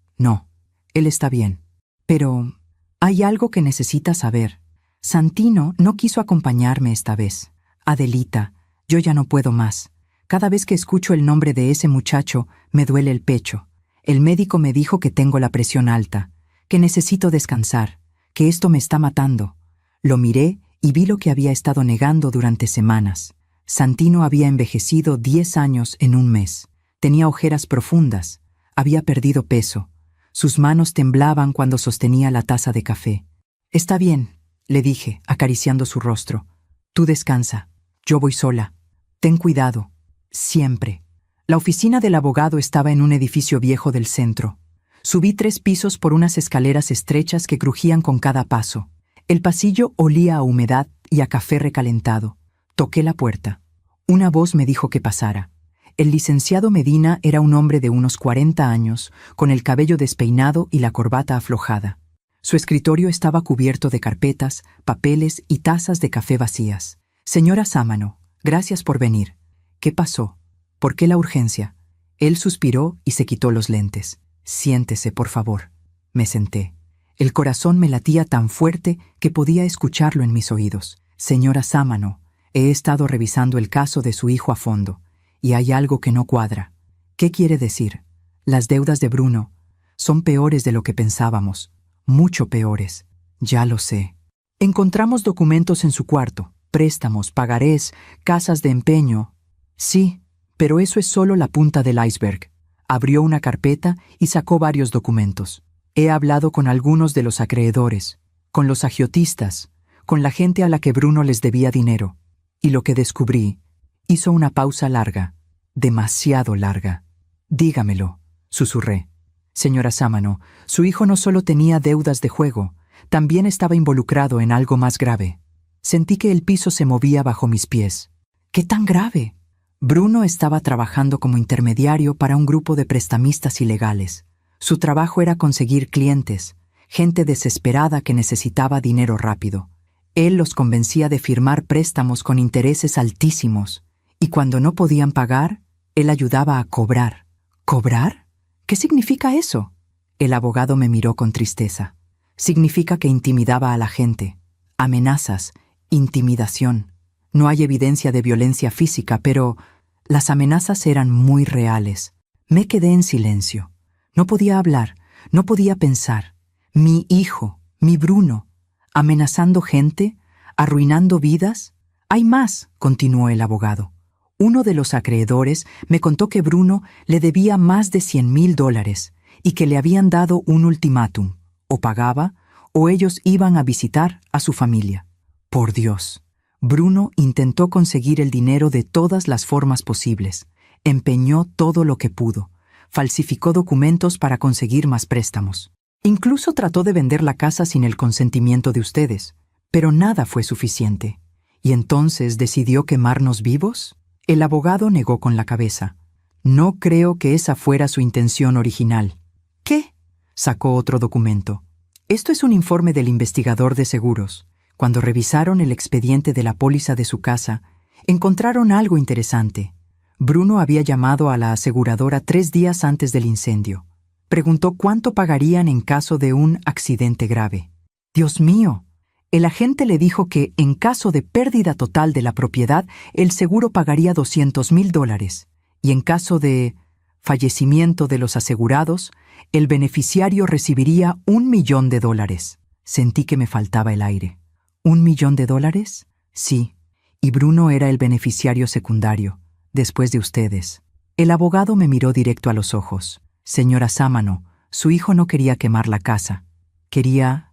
Él está bien. Pero hay algo que necesita saber. Santino no quiso acompañarme esta vez. Adelita, yo ya no puedo más. Cada vez que escucho el nombre de ese muchacho, me duele el pecho. El médico me dijo que tengo la presión alta, que necesito descansar, que esto me está matando. Lo miré y vi lo que había estado negando durante semanas. Santino había envejecido 10 años en un mes. Tenía ojeras profundas. Había perdido peso. Sus manos temblaban cuando sostenía la taza de café. Está bien, le dije, acariciando su rostro. Tú descansa. Yo voy sola. Ten cuidado. Siempre. La oficina del abogado estaba en un edificio viejo del centro. Subí 3 pisos por unas escaleras estrechas que crujían con cada paso. El pasillo olía a humedad y a café recalentado. Toqué la puerta. Una voz me dijo que pasara. El licenciado Medina era un hombre de unos 40 años, con el cabello despeinado y la corbata aflojada. Su escritorio estaba cubierto de carpetas, papeles y tazas de café vacías. Señora Sámano, gracias por venir. ¿Qué pasó? ¿Por qué la urgencia? Él suspiró y se quitó los lentes. Siéntese, por favor. Me senté. El corazón me latía tan fuerte que podía escucharlo en mis oídos. Señora Sámano, he estado revisando el caso de su hijo a fondo, y hay algo que no cuadra. ¿Qué quiere decir? Las deudas de Bruno son peores de lo que pensábamos, mucho peores. Ya lo sé. Encontramos documentos en su cuarto, préstamos, pagarés, casas de empeño. Sí, pero eso es solo la punta del iceberg. Abrió una carpeta y sacó varios documentos. He hablado con algunos de los acreedores, con los agiotistas, con la gente a la que Bruno les debía dinero. Y lo que descubrí, hizo una pausa larga, demasiado larga. Dígamelo, susurré. Señora Sámano, su hijo no solo tenía deudas de juego, también estaba involucrado en algo más grave. Sentí que el piso se movía bajo mis pies. ¿Qué tan grave? Bruno estaba trabajando como intermediario para un grupo de prestamistas ilegales. Su trabajo era conseguir clientes, gente desesperada que necesitaba dinero rápido. Él los convencía de firmar préstamos con intereses altísimos, y cuando no podían pagar, él ayudaba a cobrar. ¿Cobrar? ¿Qué significa eso? El abogado me miró con tristeza. Significa que intimidaba a la gente. Amenazas, intimidación. No hay evidencia de violencia física, pero las amenazas eran muy reales. Me quedé en silencio. No podía hablar, no podía pensar. Mi hijo, mi Bruno, amenazando gente, arruinando vidas. Hay más, continuó el abogado. Uno de los acreedores me contó que Bruno le debía más de $100,000 y que le habían dado un ultimátum. O pagaba, o ellos iban a visitar a su familia. Por Dios. Bruno intentó conseguir el dinero de todas las formas posibles. Empeñó todo lo que pudo. Falsificó documentos para conseguir más préstamos. Incluso trató de vender la casa sin el consentimiento de ustedes. Pero nada fue suficiente. ¿Y entonces decidió quemarnos vivos? El abogado negó con la cabeza. No creo que esa fuera su intención original. ¿Qué? Sacó otro documento. Esto es un informe del investigador de seguros. Cuando revisaron el expediente de la póliza de su casa, encontraron algo interesante. Bruno había llamado a la aseguradora 3 días antes del incendio. Preguntó cuánto pagarían en caso de un accidente grave. ¡Dios mío! El agente le dijo que, en caso de pérdida total de la propiedad, el seguro pagaría $200,000, y en caso de fallecimiento de los asegurados, el beneficiario recibiría $1,000,000. Sentí que me faltaba el aire. ¿$1,000,000? Sí, y Bruno era el beneficiario secundario, después de ustedes. El abogado me miró directo a los ojos. Señora Sámano, su hijo no quería quemar la casa. Quería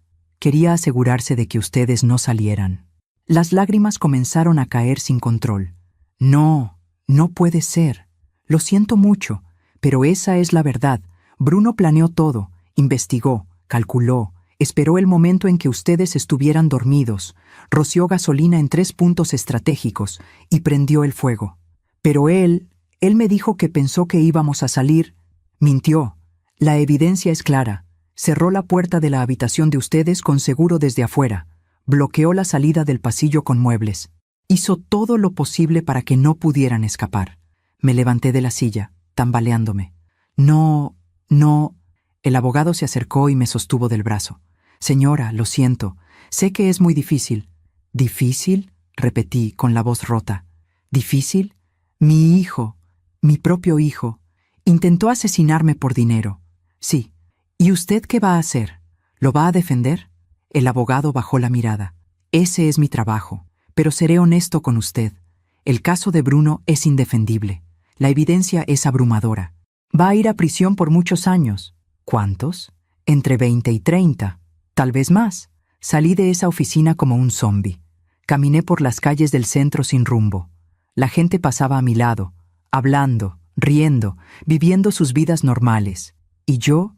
asegurarse de que ustedes no salieran. Las lágrimas comenzaron a caer sin control. No puede ser. Lo siento mucho, pero esa es la verdad. Bruno planeó todo, investigó, calculó, esperó el momento en que ustedes estuvieran dormidos, roció gasolina en 3 puntos estratégicos y prendió el fuego. Pero él me dijo que pensó que íbamos a salir. Mintió. La evidencia es clara. Cerró la puerta de la habitación de ustedes con seguro desde afuera. Bloqueó la salida del pasillo con muebles. Hizo todo lo posible para que no pudieran escapar. Me levanté de la silla, tambaleándome. No. El abogado se acercó y me sostuvo del brazo. Señora, lo siento. Sé que es muy difícil. ¿Difícil? Repetí con la voz rota. ¿Difícil? Mi hijo, mi propio hijo, intentó asesinarme por dinero. Sí. ¿Y usted qué va a hacer? ¿Lo va a defender? El abogado bajó la mirada. Ese es mi trabajo, pero seré honesto con usted. El caso de Bruno es indefendible. La evidencia es abrumadora. Va a ir a prisión por muchos años. ¿Cuántos? Entre 20 y 30. Tal vez más. Salí de esa oficina como un zombi. Caminé por las calles del centro sin rumbo. La gente pasaba a mi lado, hablando, riendo, viviendo sus vidas normales. Y yo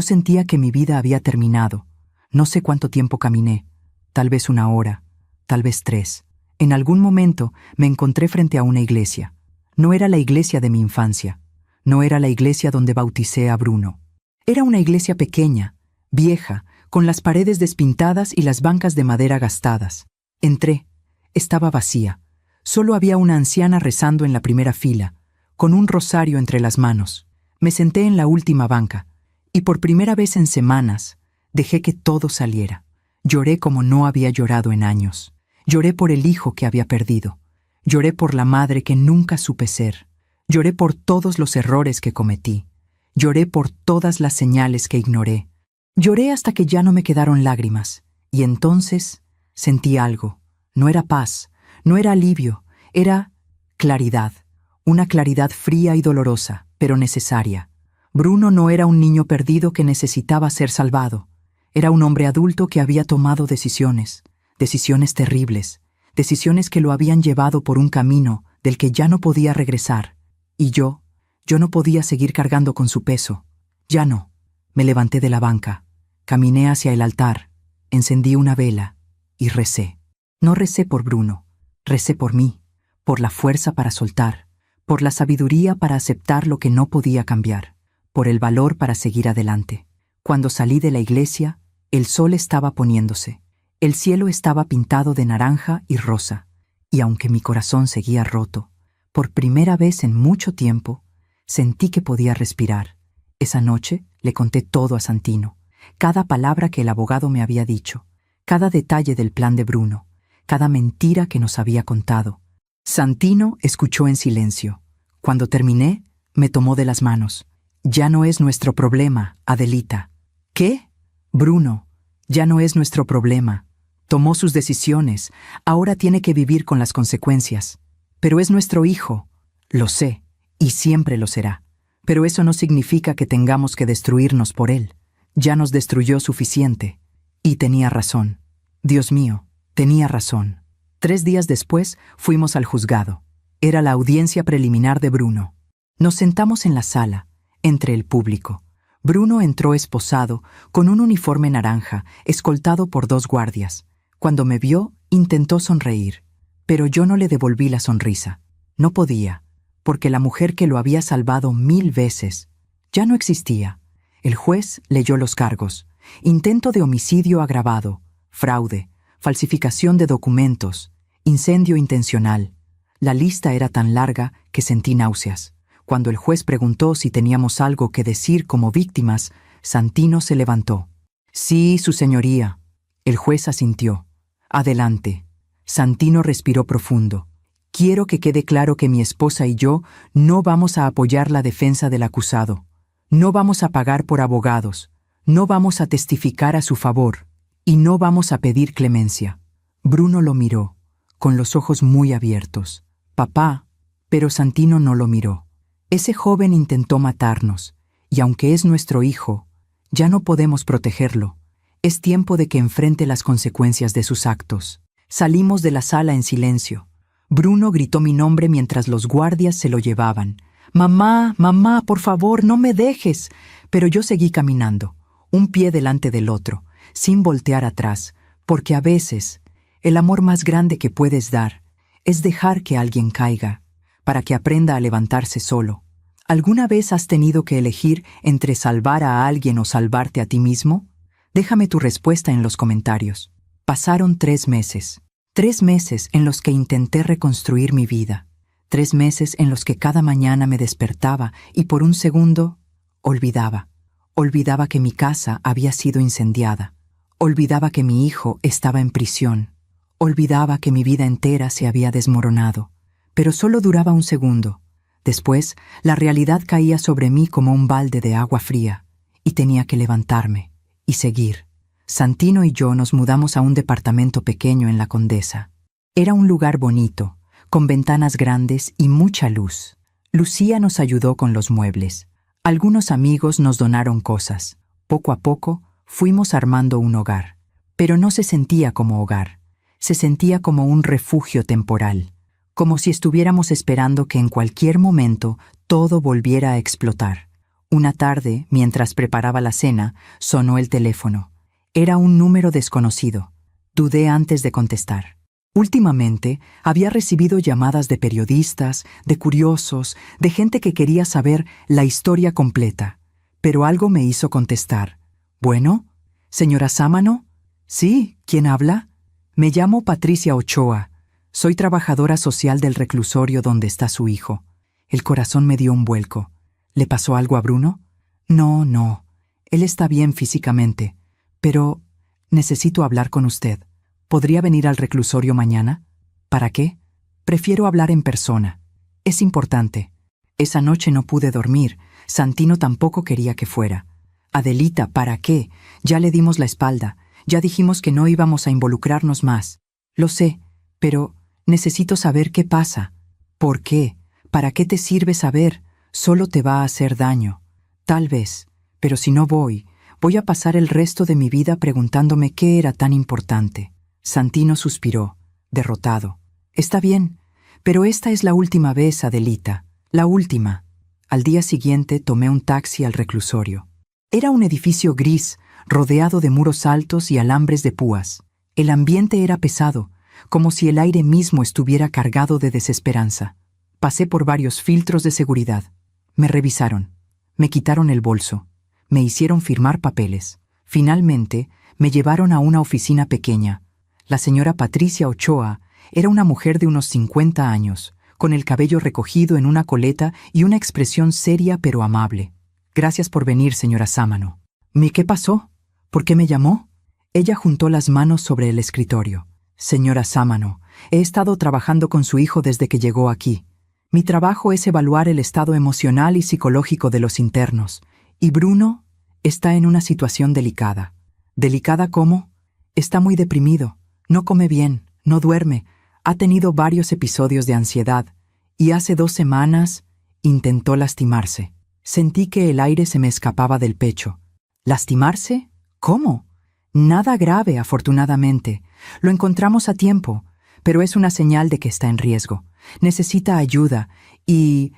sentía que mi vida había terminado. No sé cuánto tiempo caminé. Tal vez 1 hora, tal vez 3. En algún momento me encontré frente a una iglesia. No era la iglesia de mi infancia. No era la iglesia donde bauticé a Bruno. Era una iglesia pequeña, vieja, con las paredes despintadas y las bancas de madera gastadas. Entré. Estaba vacía. Solo había una anciana rezando en la primera fila, con un rosario entre las manos. Me senté en la última banca, y por primera vez en semanas, dejé que todo saliera. Lloré como no había llorado en años. Lloré por el hijo que había perdido. Lloré por la madre que nunca supe ser. Lloré por todos los errores que cometí. Lloré por todas las señales que ignoré. Lloré hasta que ya no me quedaron lágrimas, y entonces sentí algo. No era paz, no era alivio, era claridad. Una claridad fría y dolorosa, pero necesaria. Bruno no era un niño perdido que necesitaba ser salvado. Era un hombre adulto que había tomado decisiones terribles, decisiones que lo habían llevado por un camino del que ya no podía regresar. Y yo no podía seguir cargando con su peso. Ya no. Me levanté de la banca, caminé hacia el altar, encendí una vela y recé. No recé por Bruno, recé por mí, por la fuerza para soltar, por la sabiduría para aceptar lo que no podía cambiar, por el valor para seguir adelante. Cuando salí de la iglesia, el sol estaba poniéndose. El cielo estaba pintado de naranja y rosa, y aunque mi corazón seguía roto, por primera vez en mucho tiempo, sentí que podía respirar. Esa noche le conté todo a Santino, cada palabra que el abogado me había dicho, cada detalle del plan de Bruno, cada mentira que nos había contado. Santino escuchó en silencio. Cuando terminé, me tomó de las manos. Ya no es nuestro problema, Adelita. ¿Qué? Bruno, ya no es nuestro problema. Tomó sus decisiones, ahora tiene que vivir con las consecuencias. Pero es nuestro hijo. Lo sé, y siempre lo será. Pero eso no significa que tengamos que destruirnos por él. Ya nos destruyó suficiente. Y tenía razón. Dios mío, tenía razón. 3 días después fuimos al juzgado. Era la audiencia preliminar de Bruno. Nos sentamos en la sala, entre el público. Bruno entró esposado, con un uniforme naranja, escoltado por 2 guardias. Cuando me vio, intentó sonreír. Pero yo no le devolví la sonrisa. No podía, porque la mujer que lo había salvado 1000 veces ya no existía. El juez leyó los cargos. intento de homicidio agravado, fraude, falsificación de documentos, incendio intencional. La lista era tan larga que sentí náuseas. Cuando el juez preguntó si teníamos algo que decir como víctimas, Santino se levantó. Sí, su señoría. El juez asintió. Adelante. Santino respiró profundo. Quiero que quede claro que mi esposa y yo no vamos a apoyar la defensa del acusado. No vamos a pagar por abogados. No vamos a testificar a su favor. Y no vamos a pedir clemencia. Bruno lo miró, con los ojos muy abiertos. Papá, pero Santino no lo miró. Ese joven intentó matarnos, y aunque es nuestro hijo, ya no podemos protegerlo. Es tiempo de que enfrente las consecuencias de sus actos. Salimos de la sala en silencio. Bruno gritó mi nombre mientras los guardias se lo llevaban. «Mamá, mamá, por favor, no me dejes». Pero yo seguí caminando, un pie delante del otro, sin voltear atrás, porque a veces el amor más grande que puedes dar es dejar que alguien caiga, para que aprenda a levantarse solo. ¿Alguna vez has tenido que elegir entre salvar a alguien o salvarte a ti mismo? Déjame tu respuesta en los comentarios. Pasaron 3 meses. 3 meses en los que intenté reconstruir mi vida. 3 meses en los que cada mañana me despertaba y por un segundo olvidaba. Olvidaba que mi casa había sido incendiada. Olvidaba que mi hijo estaba en prisión. Olvidaba que mi vida entera se había desmoronado. Pero solo duraba un segundo. Después, la realidad caía sobre mí como un balde de agua fría, y tenía que levantarme y seguir. Santino y yo nos mudamos a un departamento pequeño en La Condesa. Era un lugar bonito, con ventanas grandes y mucha luz. Lucía nos ayudó con los muebles. Algunos amigos nos donaron cosas. Poco a poco, fuimos armando un hogar. Pero no se sentía como hogar. Se sentía como un refugio temporal. Como si estuviéramos esperando que en cualquier momento todo volviera a explotar. Una tarde, mientras preparaba la cena, sonó el teléfono. Era un número desconocido. Dudé antes de contestar. Últimamente, había recibido llamadas de periodistas, de curiosos, de gente que quería saber la historia completa. Pero algo me hizo contestar. «¿Bueno? ¿Señora Sámano?» «Sí, ¿quién habla?» «Me llamo Patricia Ochoa. Soy trabajadora social del reclusorio donde está su hijo». El corazón me dio un vuelco. ¿Le pasó algo a Bruno? No. Él está bien físicamente. Pero necesito hablar con usted. ¿Podría venir al reclusorio mañana? ¿Para qué? Prefiero hablar en persona. Es importante. Esa noche no pude dormir. Santino tampoco quería que fuera. Adelita, ¿para qué? Ya le dimos la espalda. Ya dijimos que no íbamos a involucrarnos más. Lo sé, pero necesito saber qué pasa. ¿Por qué? ¿Para qué te sirve saber? Solo te va a hacer daño. Tal vez, pero si no voy a pasar el resto de mi vida preguntándome qué era tan importante. Santino suspiró, derrotado. Está bien, pero esta es la última vez, Adelita. La última. Al día siguiente tomé un taxi al reclusorio. Era un edificio gris, rodeado de muros altos y alambres de púas. El ambiente era pesado, como si el aire mismo estuviera cargado de desesperanza. Pasé por varios filtros de seguridad. Me revisaron. Me quitaron el bolso. Me hicieron firmar papeles. Finalmente, me llevaron a una oficina pequeña. La señora Patricia Ochoa era una mujer de unos 50 años, con el cabello recogido en una coleta y una expresión seria pero amable. «Gracias por venir, señora Sámano». «¿Qué pasó? ¿Por qué me llamó?» Ella juntó las manos sobre el escritorio. «Señora Sámano, he estado trabajando con su hijo desde que llegó aquí. Mi trabajo es evaluar el estado emocional y psicológico de los internos. Y Bruno está en una situación delicada». «¿Delicada cómo?» «Está muy deprimido. No come bien, no duerme. Ha tenido varios episodios de ansiedad. Y hace 2 semanas intentó lastimarse». Sentí que el aire se me escapaba del pecho. ¿Lastimarse? ¿Cómo? Nada grave, afortunadamente. Lo encontramos a tiempo, pero es una señal de que está en riesgo. Necesita ayuda y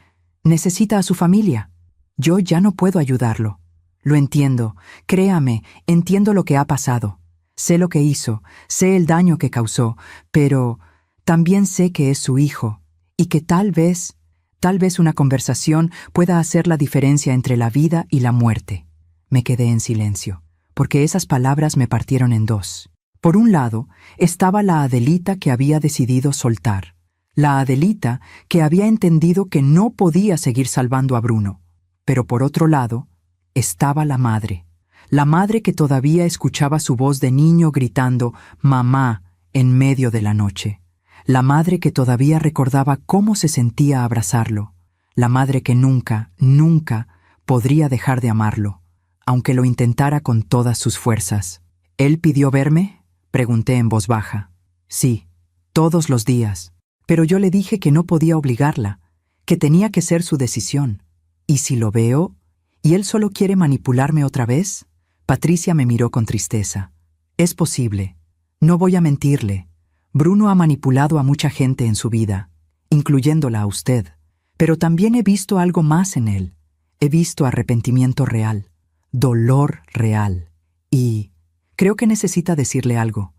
necesita a su familia. Yo ya no puedo ayudarlo. Lo entiendo. Créame, entiendo lo que ha pasado. Sé lo que hizo, sé el daño que causó, pero también sé que es su hijo y que tal vez una conversación pueda hacer la diferencia entre la vida y la muerte. Me quedé en silencio. porque esas palabras me partieron en dos. Por un lado, estaba la Adelita que había decidido soltar. La Adelita que había entendido que no podía seguir salvando a Bruno. Pero por otro lado, estaba la madre que todavía escuchaba su voz de niño gritando «mamá» en medio de la noche. La madre que todavía recordaba cómo se sentía abrazarlo. La madre que nunca, nunca podría dejar de amarlo, aunque lo intentara con todas sus fuerzas. «¿Él pidió verme?», pregunté en voz baja. «Sí, todos los días. Pero yo le dije que no podía obligarla, que tenía que ser su decisión. ¿Y si lo veo? ¿Y él solo quiere manipularme otra vez?». Patricia me miró con tristeza. «Es posible. No voy a mentirle. Bruno ha manipulado a mucha gente en su vida, incluyéndola a usted. Pero también he visto algo más en él. He visto arrepentimiento real, dolor real. Y creo que necesita decirle algo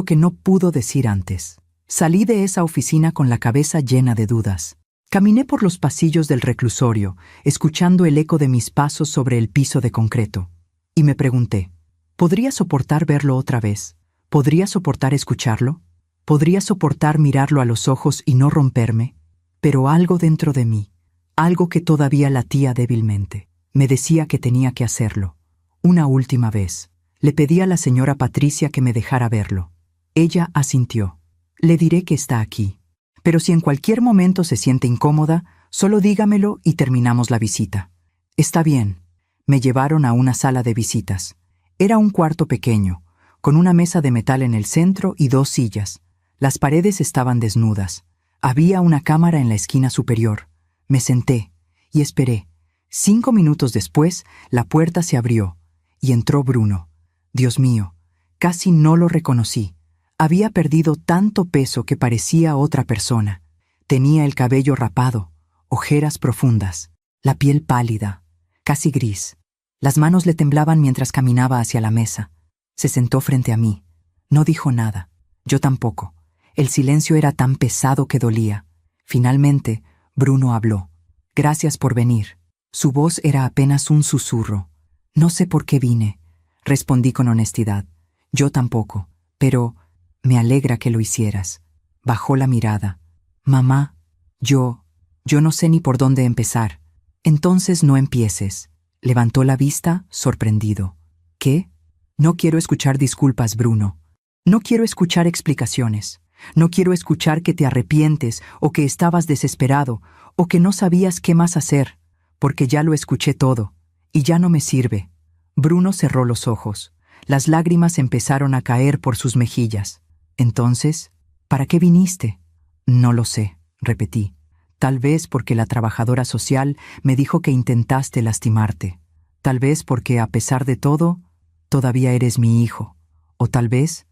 que no pudo decir antes». Salí de esa oficina con la cabeza llena de dudas. Caminé por los pasillos del reclusorio, escuchando el eco de mis pasos sobre el piso de concreto. Y me pregunté, ¿podría soportar verlo otra vez? ¿Podría soportar escucharlo? ¿Podría soportar mirarlo a los ojos y no romperme? Pero algo dentro de mí, algo que todavía latía débilmente, me decía que tenía que hacerlo. Una última vez. Le pedí a la señora Patricia que me dejara verlo. Ella asintió. «Le diré que está aquí. Pero si en cualquier momento se siente incómoda, solo dígamelo y terminamos la visita». «Está bien». Me llevaron a una sala de visitas. Era un cuarto pequeño, con una mesa de metal en el centro y 2 sillas. Las paredes estaban desnudas. Había una cámara en la esquina superior. Me senté y esperé. 5 minutos después, la puerta se abrió y entró Bruno. Dios mío, casi no lo reconocí. Había perdido tanto peso que parecía otra persona. Tenía el cabello rapado, ojeras profundas, la piel pálida, casi gris. Las manos le temblaban mientras caminaba hacia la mesa. Se sentó frente a mí. No dijo nada. Yo tampoco. El silencio era tan pesado que dolía. Finalmente, Bruno habló. «Gracias por venir». Su voz era apenas un susurro. «No sé por qué vine», respondí con honestidad. «Yo tampoco, pero me alegra que lo hicieras». Bajó la mirada. «Mamá, yo no sé ni por dónde empezar». «Entonces no empieces». Levantó la vista, sorprendido. «¿Qué?» «No quiero escuchar disculpas, Bruno. No quiero escuchar explicaciones. No quiero escuchar que te arrepientes o que estabas desesperado o que no sabías qué más hacer, porque ya lo escuché todo y ya no me sirve». Bruno cerró los ojos. Las lágrimas empezaron a caer por sus mejillas. «Entonces, ¿para qué viniste?» «No lo sé», repetí. «Tal vez porque la trabajadora social me dijo que intentaste lastimarte. Tal vez porque, a pesar de todo, todavía eres mi hijo. O tal vez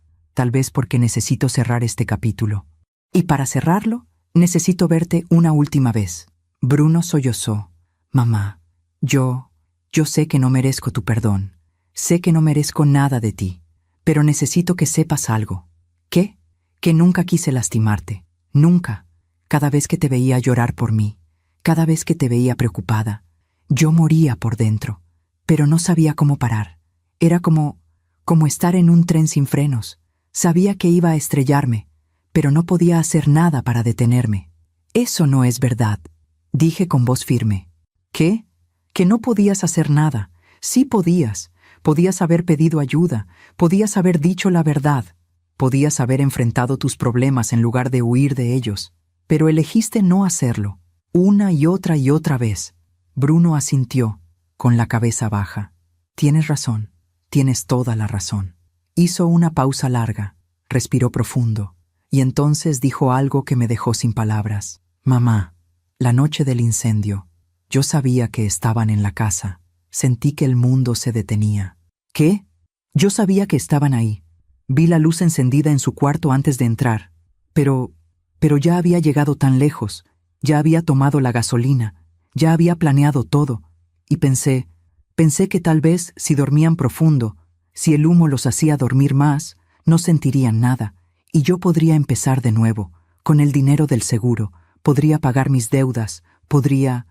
porque necesito cerrar este capítulo. Y para cerrarlo, necesito verte una última vez». Bruno sollozó. «Mamá, yo sé que no merezco tu perdón. Sé que no merezco nada de ti. Pero necesito que sepas algo». «¿Qué?» «Que nunca quise lastimarte. Nunca. Cada vez que te veía llorar por mí, cada vez que te veía preocupada, yo moría por dentro, pero no sabía cómo parar. Era como estar en un tren sin frenos. Sabía que iba a estrellarme, pero no podía hacer nada para detenerme». «Eso no es verdad», dije con voz firme. «¿Qué?» «Que no podías hacer nada. Sí podías. Podías haber pedido ayuda. Podías haber dicho la verdad. Podías haber enfrentado tus problemas en lugar de huir de ellos. Pero elegiste no hacerlo. Una y otra vez». Bruno asintió, con la cabeza baja. «Tienes razón. Tienes toda la razón». Hizo una pausa larga, respiró profundo, y entonces dijo algo que me dejó sin palabras. «Mamá, la noche del incendio, yo sabía que estaban en la casa. Sentí que el mundo se detenía». «¿Qué?» «Yo sabía que estaban ahí. Vi la luz encendida en su cuarto antes de entrar. Pero ya había llegado tan lejos, ya había tomado la gasolina, ya había planeado todo, y pensé que tal vez si dormían profundo, si el humo los hacía dormir más, no sentirían nada, y yo podría empezar de nuevo, con el dinero del seguro, podría pagar mis deudas, podría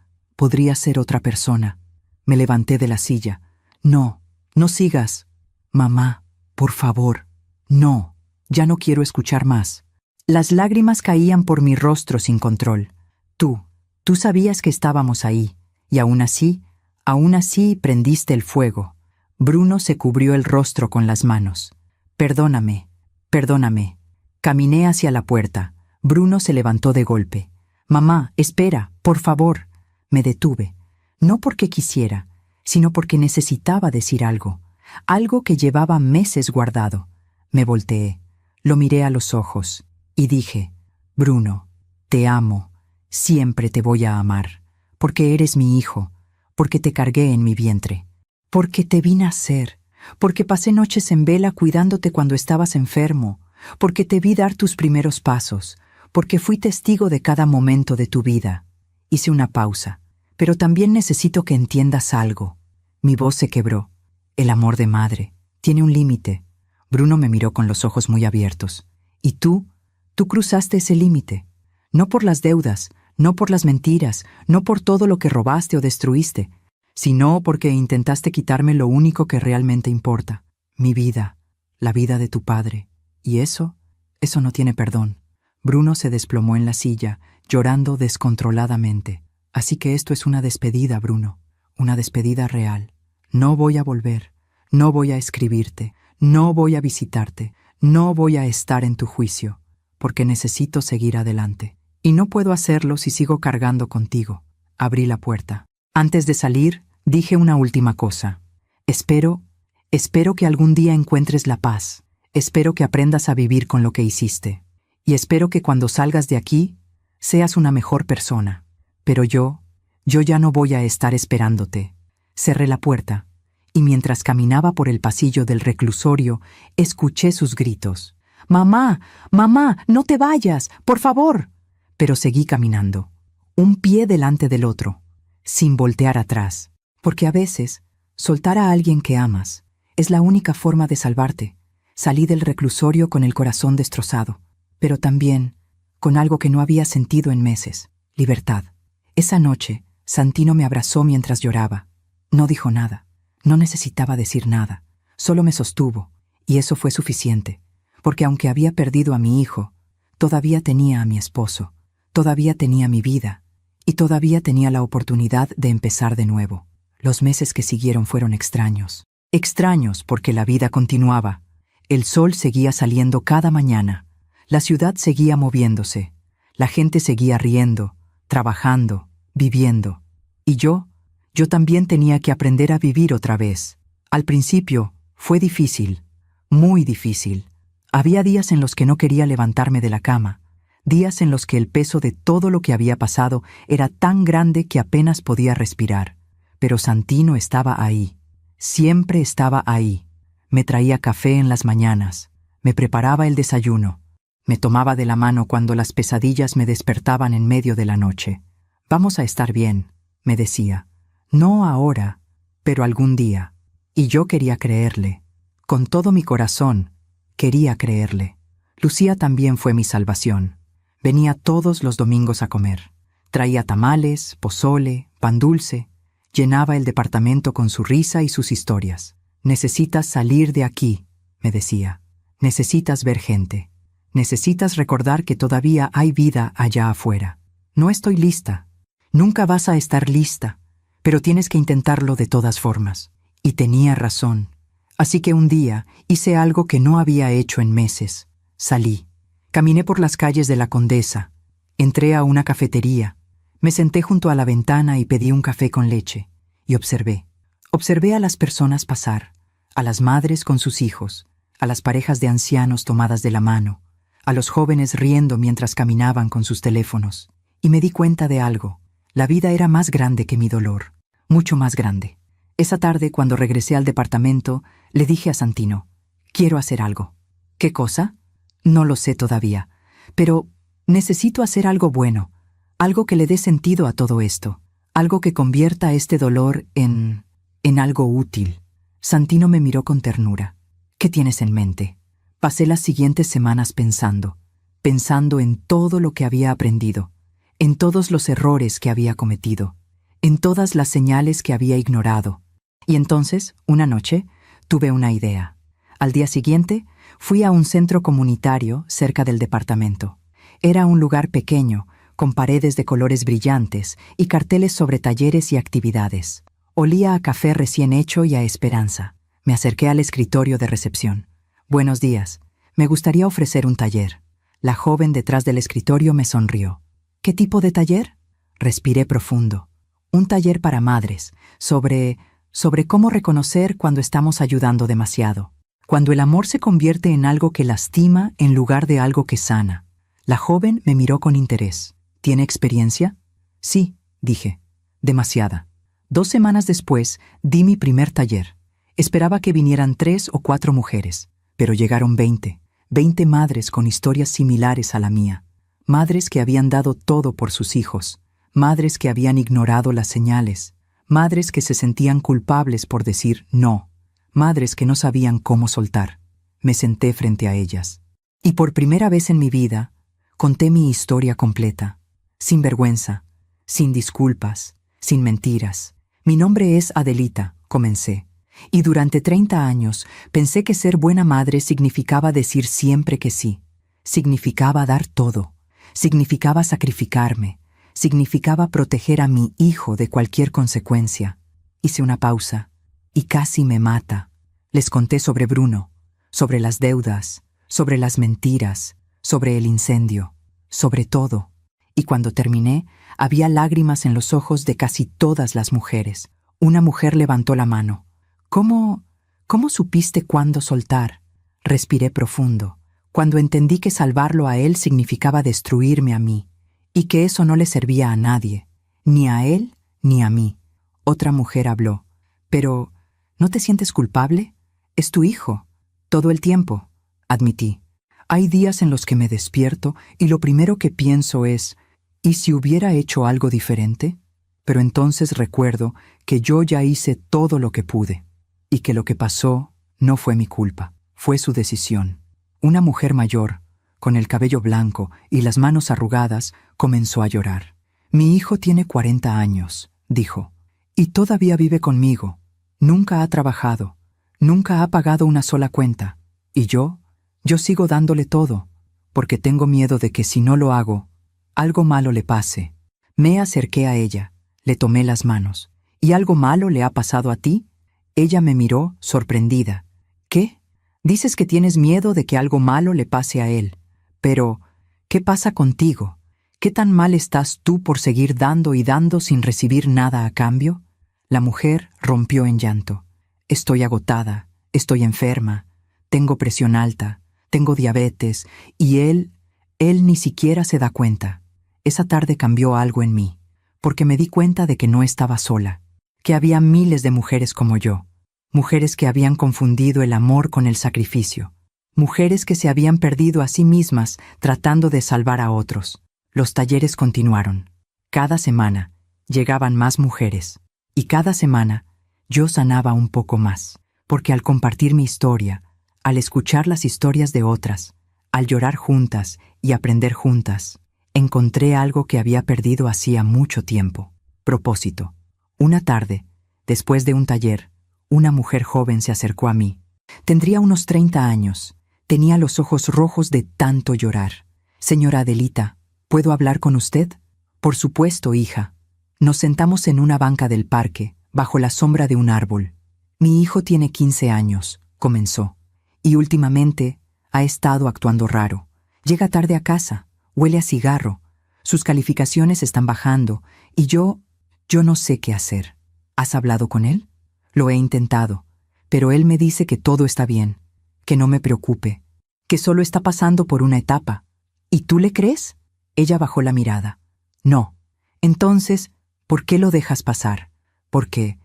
ser otra persona». Me levanté de la silla. «No sigas», Mamá, por favor. No, ya no quiero escuchar más. Las lágrimas caían por mi rostro sin control. Tú sabías que estábamos ahí, y aún así prendiste el fuego. Bruno se cubrió el rostro con las manos. Perdóname, perdóname. Caminé hacia la puerta. Bruno se levantó de golpe. Mamá, espera, por favor. Me detuve. No porque quisiera, sino porque necesitaba decir algo. Algo que llevaba meses guardado. Me volteé, lo miré a los ojos y dije, Bruno, te amo, siempre te voy a amar, porque eres mi hijo, porque te cargué en mi vientre, porque te vi nacer, porque pasé noches en vela cuidándote cuando estabas enfermo, porque te vi dar tus primeros pasos, porque fui testigo de cada momento de tu vida. Hice una pausa, pero también necesito que entiendas algo. Mi voz se quebró. El amor de madre tiene un límite. Bruno me miró con los ojos muy abiertos. ¿Y tú? Tú cruzaste ese límite. No por las deudas, no por las mentiras, no por todo lo que robaste o destruiste, sino porque intentaste quitarme lo único que realmente importa, mi vida, la vida de tu padre. Y eso no tiene perdón. Bruno se desplomó en la silla, llorando descontroladamente. Así que esto es una despedida, Bruno, una despedida real. No voy a volver, no voy a escribirte, no voy a visitarte, no voy a estar en tu juicio, porque necesito seguir adelante. Y no puedo hacerlo si sigo cargando contigo. Abrí la puerta. Antes de salir, dije una última cosa. Espero que algún día encuentres la paz. Espero que aprendas a vivir con lo que hiciste. Y espero que cuando salgas de aquí, seas una mejor persona. Pero yo ya no voy a estar esperándote. Cerré la puerta, y mientras caminaba por el pasillo del reclusorio, escuché sus gritos. «¡Mamá! ¡Mamá! ¡No te vayas! ¡Por favor!». Pero seguí caminando, un pie delante del otro, sin voltear atrás, porque a veces, soltar a alguien que amas es la única forma de salvarte. Salí del reclusorio con el corazón destrozado, pero también con algo que no había sentido en meses: libertad. Esa noche, Santino me abrazó mientras lloraba. No dijo nada, no necesitaba decir nada, solo me sostuvo, y eso fue suficiente, porque aunque había perdido a mi hijo, todavía tenía a mi esposo, todavía tenía mi vida, y todavía tenía la oportunidad de empezar de nuevo. Los meses que siguieron fueron extraños. Extraños porque la vida continuaba. El sol seguía saliendo cada mañana, la ciudad seguía moviéndose, la gente seguía riendo, trabajando, viviendo, y yo también tenía que aprender a vivir otra vez. Al principio fue difícil, muy difícil. Había días en los que no quería levantarme de la cama, días en los que el peso de todo lo que había pasado era tan grande que apenas podía respirar. Pero Santino estaba ahí, siempre estaba ahí. Me traía café en las mañanas, me preparaba el desayuno, me tomaba de la mano cuando las pesadillas me despertaban en medio de la noche. «Vamos a estar bien», me decía. «No ahora, pero algún día». Y yo quería creerle. Con todo mi corazón, quería creerle. Lucía también fue mi salvación. Venía todos los domingos a comer. Traía tamales, pozole, pan dulce. Llenaba el departamento con su risa y sus historias. «Necesitas salir de aquí», me decía. «Necesitas ver gente. Necesitas recordar que todavía hay vida allá afuera. No estoy lista. Nunca vas a estar lista, pero tienes que intentarlo de todas formas». Y tenía razón. Así que un día hice algo que no había hecho en meses. Salí. Caminé por las calles de la Condesa. Entré a una cafetería. Me senté junto a la ventana y pedí un café con leche. Y observé. Observé a las personas pasar, a las madres con sus hijos, a las parejas de ancianos tomadas de la mano, a los jóvenes riendo mientras caminaban con sus teléfonos. Y me di cuenta de algo. La vida era más grande que mi dolor, mucho más grande. Esa tarde, cuando regresé al departamento, le dije a Santino: «Quiero hacer algo». «¿Qué cosa?». «No lo sé todavía, pero necesito hacer algo bueno, algo que le dé sentido a todo esto, algo que convierta este dolor en algo útil». Santino me miró con ternura. «¿Qué tienes en mente?». Pasé las siguientes semanas pensando en todo lo que había aprendido, en todos los errores que había cometido, en todas las señales que había ignorado. Y entonces, una noche, tuve una idea. Al día siguiente, fui a un centro comunitario cerca del departamento. Era un lugar pequeño, con paredes de colores brillantes y carteles sobre talleres y actividades. Olía a café recién hecho y a esperanza. Me acerqué al escritorio de recepción. «Buenos días. Me gustaría ofrecer un taller». La joven detrás del escritorio me sonrió. «¿Qué tipo de taller?» Respiré profundo. «Un taller para madres, sobre cómo reconocer cuando estamos ayudando demasiado. Cuando el amor se convierte en algo que lastima en lugar de algo que sana». La joven me miró con interés. «¿Tiene experiencia?» «Sí», dije. «Demasiada». 2 semanas después, di mi primer taller. Esperaba que vinieran 3 o 4 mujeres, pero llegaron 20 madres con historias similares a la mía. Madres que habían dado todo por sus hijos. Madres que habían ignorado las señales. Madres que se sentían culpables por decir no. Madres que no sabían cómo soltar. Me senté frente a ellas. Y por primera vez en mi vida, conté mi historia completa. Sin vergüenza, sin disculpas, sin mentiras. «Mi nombre es Adelita», comencé. Y durante 30 años pensé que ser buena madre significaba decir siempre que sí. Significaba dar todo. Significaba sacrificarme. Significaba proteger a mi hijo de cualquier consecuencia. Hice una pausa y casi me mata. Les conté sobre Bruno, sobre las deudas, sobre las mentiras, sobre el incendio, sobre todo. Y cuando terminé, había lágrimas en los ojos de casi todas las mujeres. Una mujer levantó la mano. ¿Cómo supiste cuándo soltar?» Respiré profundo. Cuando entendí que salvarlo a él significaba destruirme a mí, y que eso no le servía a nadie, ni a él ni a mí. Otra mujer habló. «Pero, ¿no te sientes culpable? Es tu hijo». «Todo el tiempo», admití. «Hay días en los que me despierto y lo primero que pienso es, ¿y si hubiera hecho algo diferente?» Pero entonces recuerdo que yo ya hice todo lo que pude, y que lo que pasó no fue mi culpa, fue su decisión. Una mujer mayor, con el cabello blanco y las manos arrugadas, comenzó a llorar. «Mi hijo tiene 40 años», dijo, «y todavía vive conmigo. Nunca ha trabajado, nunca ha pagado una sola cuenta. Y yo sigo dándole todo, porque tengo miedo de que si no lo hago, algo malo le pase». Me acerqué a ella, le tomé las manos. «¿Y algo malo le ha pasado a ti?» Ella me miró, sorprendida. «¿Qué? Dices que tienes miedo de que algo malo le pase a él. Pero, ¿qué pasa contigo? ¿Qué tan mal estás tú por seguir dando y dando sin recibir nada a cambio?» La mujer rompió en llanto. «Estoy agotada, estoy enferma, tengo presión alta, tengo diabetes, y él ni siquiera se da cuenta. Esa tarde cambió algo en mí, porque me di cuenta de que no estaba sola, que había miles de mujeres como yo, mujeres que habían confundido el amor con el sacrificio, mujeres que se habían perdido a sí mismas tratando de salvar a otros». Los talleres continuaron. Cada semana llegaban más mujeres, y cada semana yo sanaba un poco más, porque al compartir mi historia, al escuchar las historias de otras, al llorar juntas y aprender juntas, encontré algo que había perdido hacía mucho tiempo: propósito. Una tarde, después de un taller, una mujer joven se acercó a mí. Tendría unos 30 años. Tenía los ojos rojos de tanto llorar. «Señora Adelita, ¿puedo hablar con usted?» «Por supuesto, hija». Nos sentamos en una banca del parque, bajo la sombra de un árbol. «Mi hijo tiene 15 años», comenzó, «y últimamente ha estado actuando raro. Llega tarde a casa, huele a cigarro, sus calificaciones están bajando, y yo no sé qué hacer». «¿Has hablado con él?» «Lo he intentado, pero él me dice que todo está bien, que no me preocupe, que solo está pasando por una etapa». «¿Y tú le crees?» Ella bajó la mirada. «No». «Entonces, ¿por qué lo dejas pasar?» Porque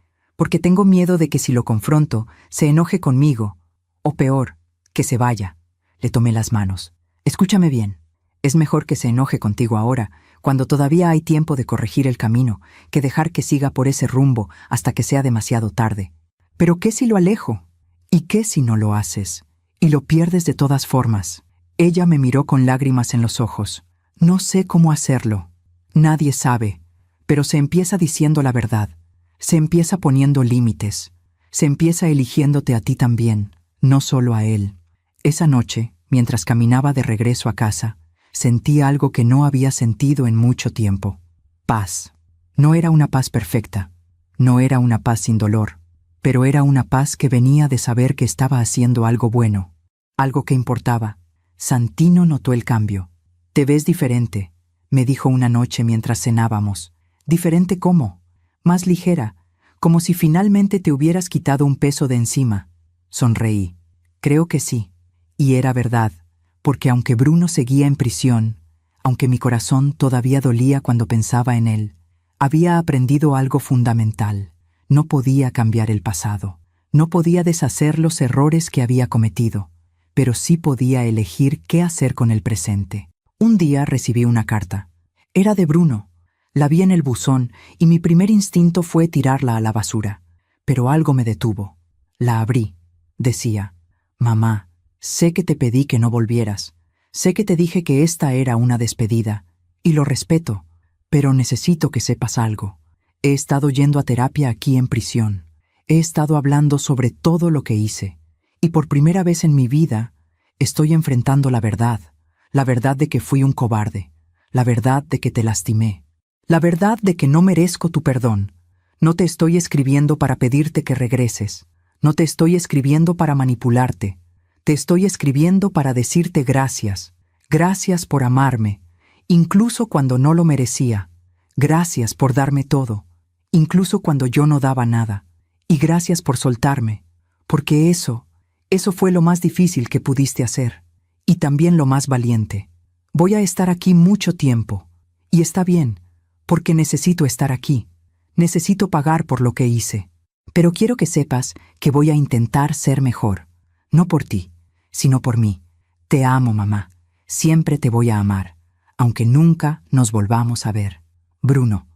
tengo miedo de que si lo confronto, se enoje conmigo, o peor, que se vaya». Le tomé las manos. «Escúchame bien. Es mejor que se enoje contigo ahora, cuando todavía hay tiempo de corregir el camino, que dejar que siga por ese rumbo hasta que sea demasiado tarde. Pero ¿qué si lo alejo? ¿Y qué si no lo haces? Y lo pierdes de todas formas». Ella me miró con lágrimas en los ojos. «No sé cómo hacerlo. Nadie sabe, pero se empieza diciendo la verdad. Se empieza poniendo límites. Se empieza eligiéndote a ti también. no solo a él. Esa noche, mientras caminaba de regreso a casa, sentí algo que no había sentido en mucho tiempo. Paz. No era una paz perfecta, no era una paz sin dolor, pero era una paz que venía de saber que estaba haciendo algo bueno, algo que importaba. Santino notó el cambio. «Te ves diferente», me dijo una noche mientras cenábamos. «¿Diferente cómo?» «Más ligera, como si finalmente te hubieras quitado un peso de encima». Sonreí. «Creo que sí». Y era verdad, porque aunque Bruno seguía en prisión, aunque mi corazón todavía dolía cuando pensaba en él, había aprendido algo fundamental. No podía cambiar el pasado, no podía deshacer los errores que había cometido, pero sí podía elegir qué hacer con el presente. Un día recibí una carta. Era de Bruno. La vi en el buzón y mi primer instinto fue tirarla a la basura. Pero algo me detuvo. La abrí. Decía: «Mamá, sé que te pedí que no volvieras. Sé que te dije que esta era una despedida, y lo respeto, pero necesito que sepas algo. He estado yendo a terapia aquí en prisión. He estado hablando sobre todo lo que hice, y por primera vez en mi vida estoy enfrentando la verdad de que fui un cobarde, la verdad de que te lastimé, la verdad de que no merezco tu perdón. No te estoy escribiendo para pedirte que regreses, no te estoy escribiendo para manipularte, te estoy escribiendo para decirte gracias, gracias por amarme, incluso cuando no lo merecía, gracias por darme todo, incluso cuando yo no daba nada, y gracias por soltarme, porque eso fue lo más difícil que pudiste hacer, y también lo más valiente. Voy a estar aquí mucho tiempo, y está bien, porque necesito estar aquí, necesito pagar por lo que hice, pero quiero que sepas que voy a intentar ser mejor, no por ti, sino por mí. Te amo, mamá, siempre te voy a amar, aunque nunca nos volvamos a ver. Bruno».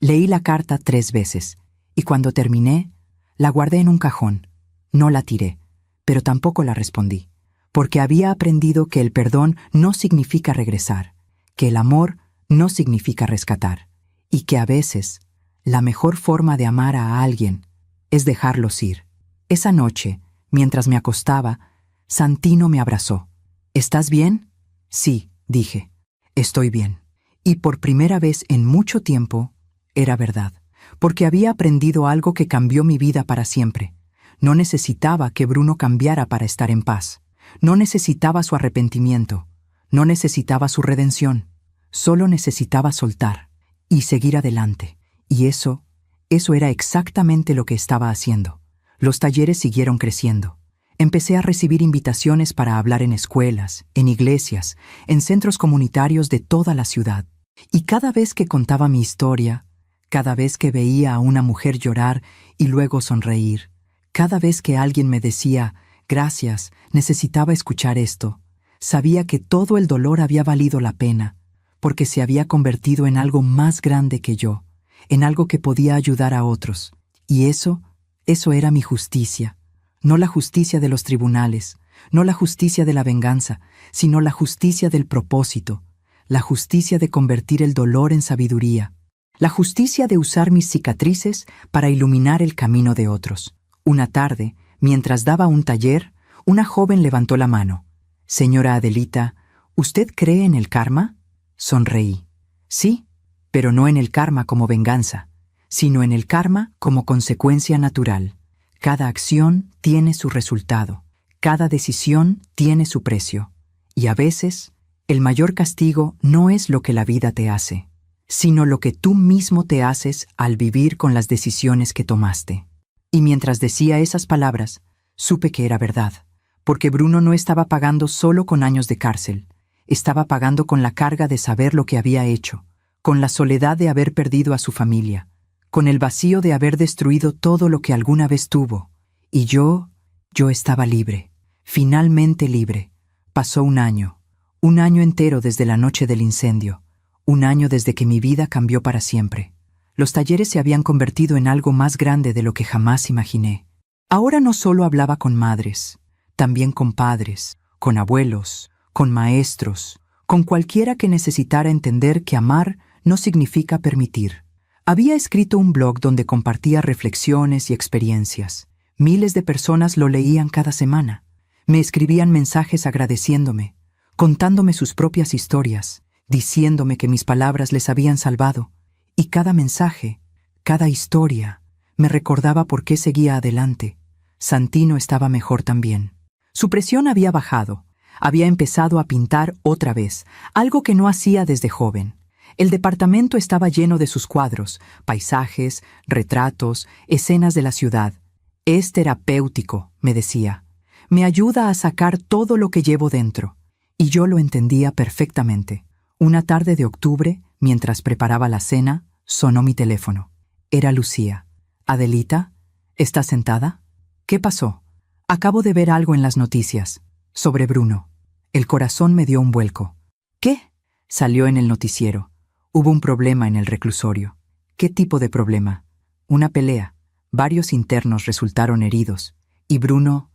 Leí la carta 3 veces, y cuando terminé, la guardé en un cajón. No la tiré, pero tampoco la respondí, porque había aprendido que el perdón no significa regresar, que el amor no significa rescatar, y que a veces la mejor forma de amar a alguien es dejarlos ir. Esa noche, mientras me acostaba, Santino me abrazó. «¿Estás bien?» «Sí», dije, «estoy bien». Y por primera vez en mucho tiempo, era verdad, porque había aprendido algo que cambió mi vida para siempre. No necesitaba que Bruno cambiara para estar en paz. No necesitaba su arrepentimiento. No necesitaba su redención. Solo necesitaba soltar y seguir adelante. Y eso era exactamente lo que estaba haciendo. Los talleres siguieron creciendo. Empecé a recibir invitaciones para hablar en escuelas, en iglesias, en centros comunitarios de toda la ciudad. Y cada vez que contaba mi historia, cada vez que veía a una mujer llorar y luego sonreír, cada vez que alguien me decía: «Gracias, necesitaba escuchar esto», sabía que todo el dolor había valido la pena, porque se había convertido en algo más grande que yo, en algo que podía ayudar a otros. Y eso era mi justicia. No la justicia de los tribunales, no la justicia de la venganza, sino la justicia del propósito, la justicia de convertir el dolor en sabiduría, la justicia de usar mis cicatrices para iluminar el camino de otros. Una tarde, mientras daba un taller, una joven levantó la mano. «Señora Adelita, ¿usted cree en el karma?» Sonreí. «Sí, pero no en el karma como venganza, sino en el karma como consecuencia natural. Cada acción tiene su resultado, cada decisión tiene su precio, y a veces el mayor castigo no es lo que la vida te hace, sino lo que tú mismo te haces al vivir con las decisiones que tomaste». Y mientras decía esas palabras, supe que era verdad, porque Bruno no estaba pagando solo con años de cárcel, estaba pagando con la carga de saber lo que había hecho, con la soledad de haber perdido a su familia, con el vacío de haber destruido todo lo que alguna vez tuvo. Y yo estaba libre, finalmente libre. Pasó un año entero desde la noche del incendio, un año desde que mi vida cambió para siempre. Los talleres se habían convertido en algo más grande de lo que jamás imaginé. Ahora no solo hablaba con madres, también con padres, con abuelos, con maestros, con cualquiera que necesitara entender que amar no significa permitir. Había escrito un blog donde compartía reflexiones y experiencias. Miles de personas lo leían cada semana. Me escribían mensajes agradeciéndome, contándome sus propias historias, diciéndome que mis palabras les habían salvado, y cada mensaje, cada historia, me recordaba por qué seguía adelante. Santino estaba mejor también. Su presión había bajado. Había empezado a pintar otra vez, algo que no hacía desde joven. El departamento estaba lleno de sus cuadros, paisajes, retratos, escenas de la ciudad. Es terapéutico, me decía. Me ayuda a sacar todo lo que llevo dentro. Y yo lo entendía perfectamente. Una tarde de octubre, mientras preparaba la cena, sonó mi teléfono. Era Lucía. «Adelita, ¿estás sentada? ¿Qué pasó? Acabo de ver algo en las noticias. Sobre Bruno». El corazón me dio un vuelco. «¿Qué?». Salió en el noticiero. Hubo un problema en el reclusorio. «¿Qué tipo de problema?». «Una pelea. Varios internos resultaron heridos. Y Bruno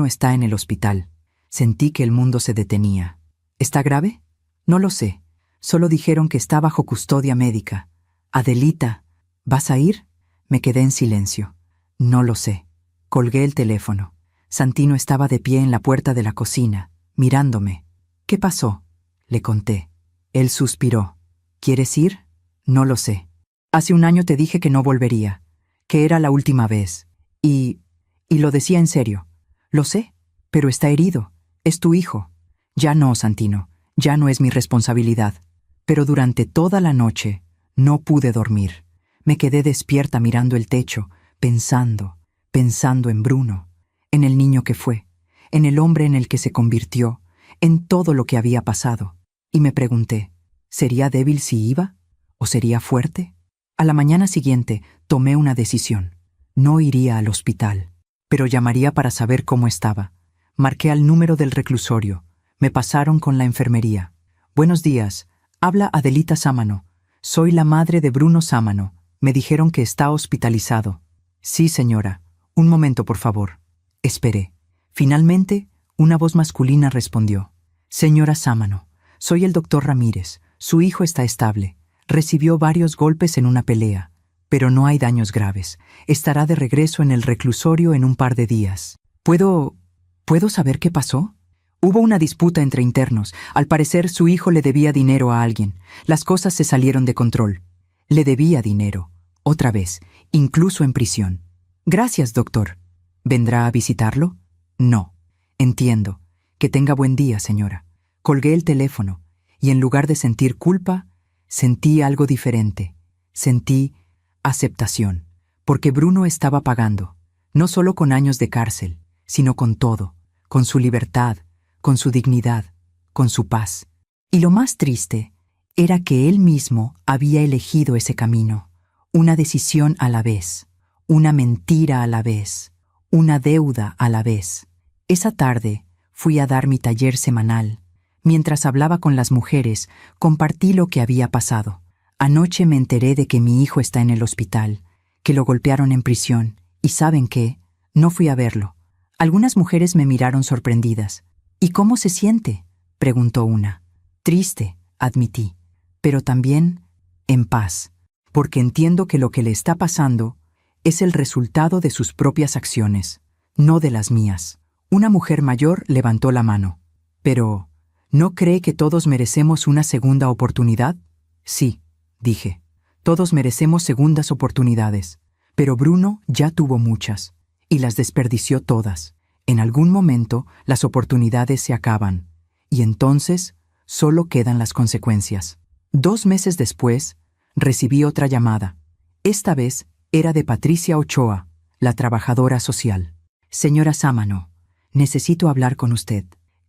está en el hospital». Sentí que el mundo se detenía. «¿Está grave?». «No lo sé. Solo dijeron que está bajo custodia médica». «Adelita, ¿vas a ir?». Me quedé en silencio. «No lo sé». Colgué el teléfono. Santino estaba de pie en la puerta de la cocina, mirándome. «¿Qué pasó?». Le conté. Él suspiró. «¿Quieres ir?». «No lo sé. Hace un año te dije que no volvería, que era la última vez. Y lo decía en serio. Lo sé, pero está herido. Es tu hijo». «Ya no, Santino. Ya no es mi responsabilidad». Pero durante toda la noche no pude dormir. Me quedé despierta mirando el techo, pensando en Bruno, en el niño que fue, en el hombre en el que se convirtió, en todo lo que había pasado. Y me pregunté, ¿sería débil si iba? ¿O sería fuerte? A la mañana siguiente tomé una decisión. No iría al hospital, pero llamaría para saber cómo estaba. Marqué al número del reclusorio. Me pasaron con la enfermería. «Buenos días. Habla Adelita Sámano. Soy la madre de Bruno Sámano. Me dijeron que está hospitalizado». «Sí, señora. Un momento, por favor». Esperé. Finalmente, una voz masculina respondió. «Señora Sámano, soy el doctor Ramírez. Su hijo está estable. Recibió varios golpes en una pelea, pero no hay daños graves. Estará de regreso en el reclusorio en un par de días». ¿Puedo saber qué pasó? Hubo una disputa entre internos. Al parecer, su hijo le debía dinero a alguien. Las cosas se salieron de control. Le debía dinero. Otra vez, incluso en prisión. «Gracias, doctor». «¿Vendrá a visitarlo?». «No». «Entiendo. Que tenga buen día, señora». Colgué el teléfono, y en lugar de sentir culpa, sentí algo diferente. Sentí aceptación, porque Bruno estaba pagando, no solo con años de cárcel, sino con todo, con su libertad, con su dignidad, con su paz. Y lo más triste era que él mismo había elegido ese camino, una decisión a la vez, una mentira a la vez, una deuda a la vez. Esa tarde fui a dar mi taller semanal. Mientras hablaba con las mujeres, compartí lo que había pasado. Anoche me enteré de que mi hijo está en el hospital, que lo golpearon en prisión, y ¿saben qué? No fui a verlo. Algunas mujeres me miraron sorprendidas. «¿Y cómo se siente?», preguntó una. «Triste», admití, «pero también en paz, porque entiendo que lo que le está pasando es el resultado de sus propias acciones, no de las mías». Una mujer mayor levantó la mano. «Pero, ¿no cree que todos merecemos una segunda oportunidad?». «Sí», dije, «todos merecemos segundas oportunidades, pero Bruno ya tuvo muchas, y las desperdició todas. En algún momento las oportunidades se acaban, y entonces solo quedan las consecuencias». 2 meses después, recibí otra llamada. Esta vez era de Patricia Ochoa, la trabajadora social. «Señora Sámano, necesito hablar con usted».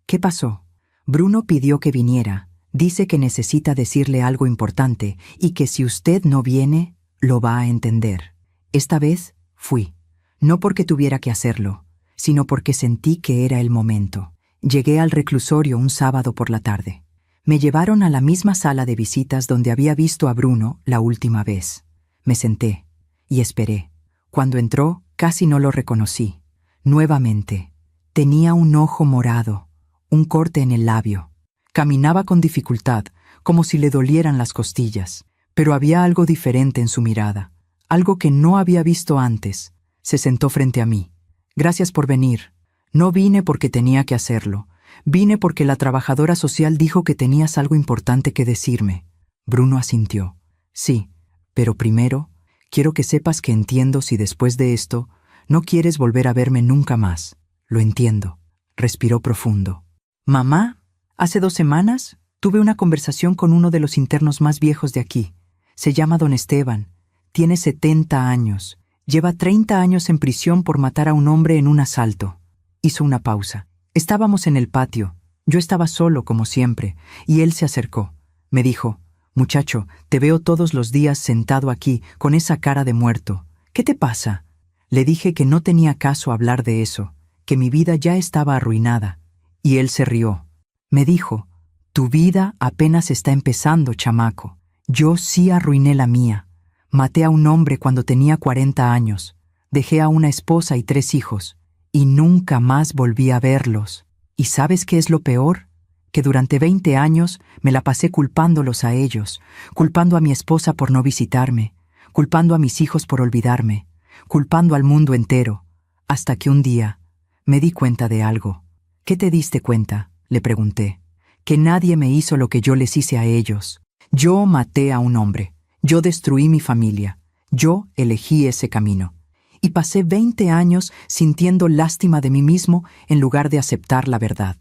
«¿Qué pasó?». «Bruno pidió que viniera. Dice que necesita decirle algo importante y que si usted no viene, lo va a entender». Esta vez fui, no porque tuviera que hacerlo, sino porque sentí que era el momento. Llegué al reclusorio un sábado por la tarde. Me llevaron a la misma sala de visitas donde había visto a Bruno la última vez. Me senté y esperé. Cuando entró, casi no lo reconocí. Nuevamente, tenía un ojo morado, un corte en el labio. Caminaba con dificultad, como si le dolieran las costillas, pero había algo diferente en su mirada, algo que no había visto antes. Se sentó frente a mí. «Gracias por venir. No vine porque tenía que hacerlo. Vine porque la trabajadora social dijo que tenías algo importante que decirme. Bruno asintió. Sí, pero primero, quiero que sepas que entiendo si después de esto no quieres volver a verme nunca más. Lo entiendo. Respiró profundo. Mamá, hace 2 semanas tuve una conversación con uno de los internos más viejos de aquí. Se llama don Esteban. Tiene 70 años. Lleva 30 años en prisión por matar a un hombre en un asalto. Hizo una pausa. Estábamos en el patio. Yo estaba solo, como siempre, y él se acercó. Me dijo: «Muchacho, te veo todos los días sentado aquí, con esa cara de muerto. ¿Qué te pasa?» Le dije que no tenía caso hablar de eso, que mi vida ya estaba arruinada. Y él se rió. Me dijo: «Tu vida apenas está empezando, chamaco. Yo sí arruiné la mía. Maté a un hombre cuando tenía 40 años. Dejé a una esposa y 3 hijos. Y nunca más volví a verlos. ¿Y sabes qué es lo peor? Que durante 20 años me la pasé culpándolos a ellos, culpando a mi esposa por no visitarme, culpando a mis hijos por olvidarme, culpando al mundo entero, hasta que un día me di cuenta de algo». «¿Qué te diste cuenta?», le pregunté. «Que nadie me hizo lo que yo les hice a ellos. Yo maté a un hombre. Yo destruí mi familia. Yo elegí ese camino. Y pasé 20 años sintiendo lástima de mí mismo en lugar de aceptar la verdad».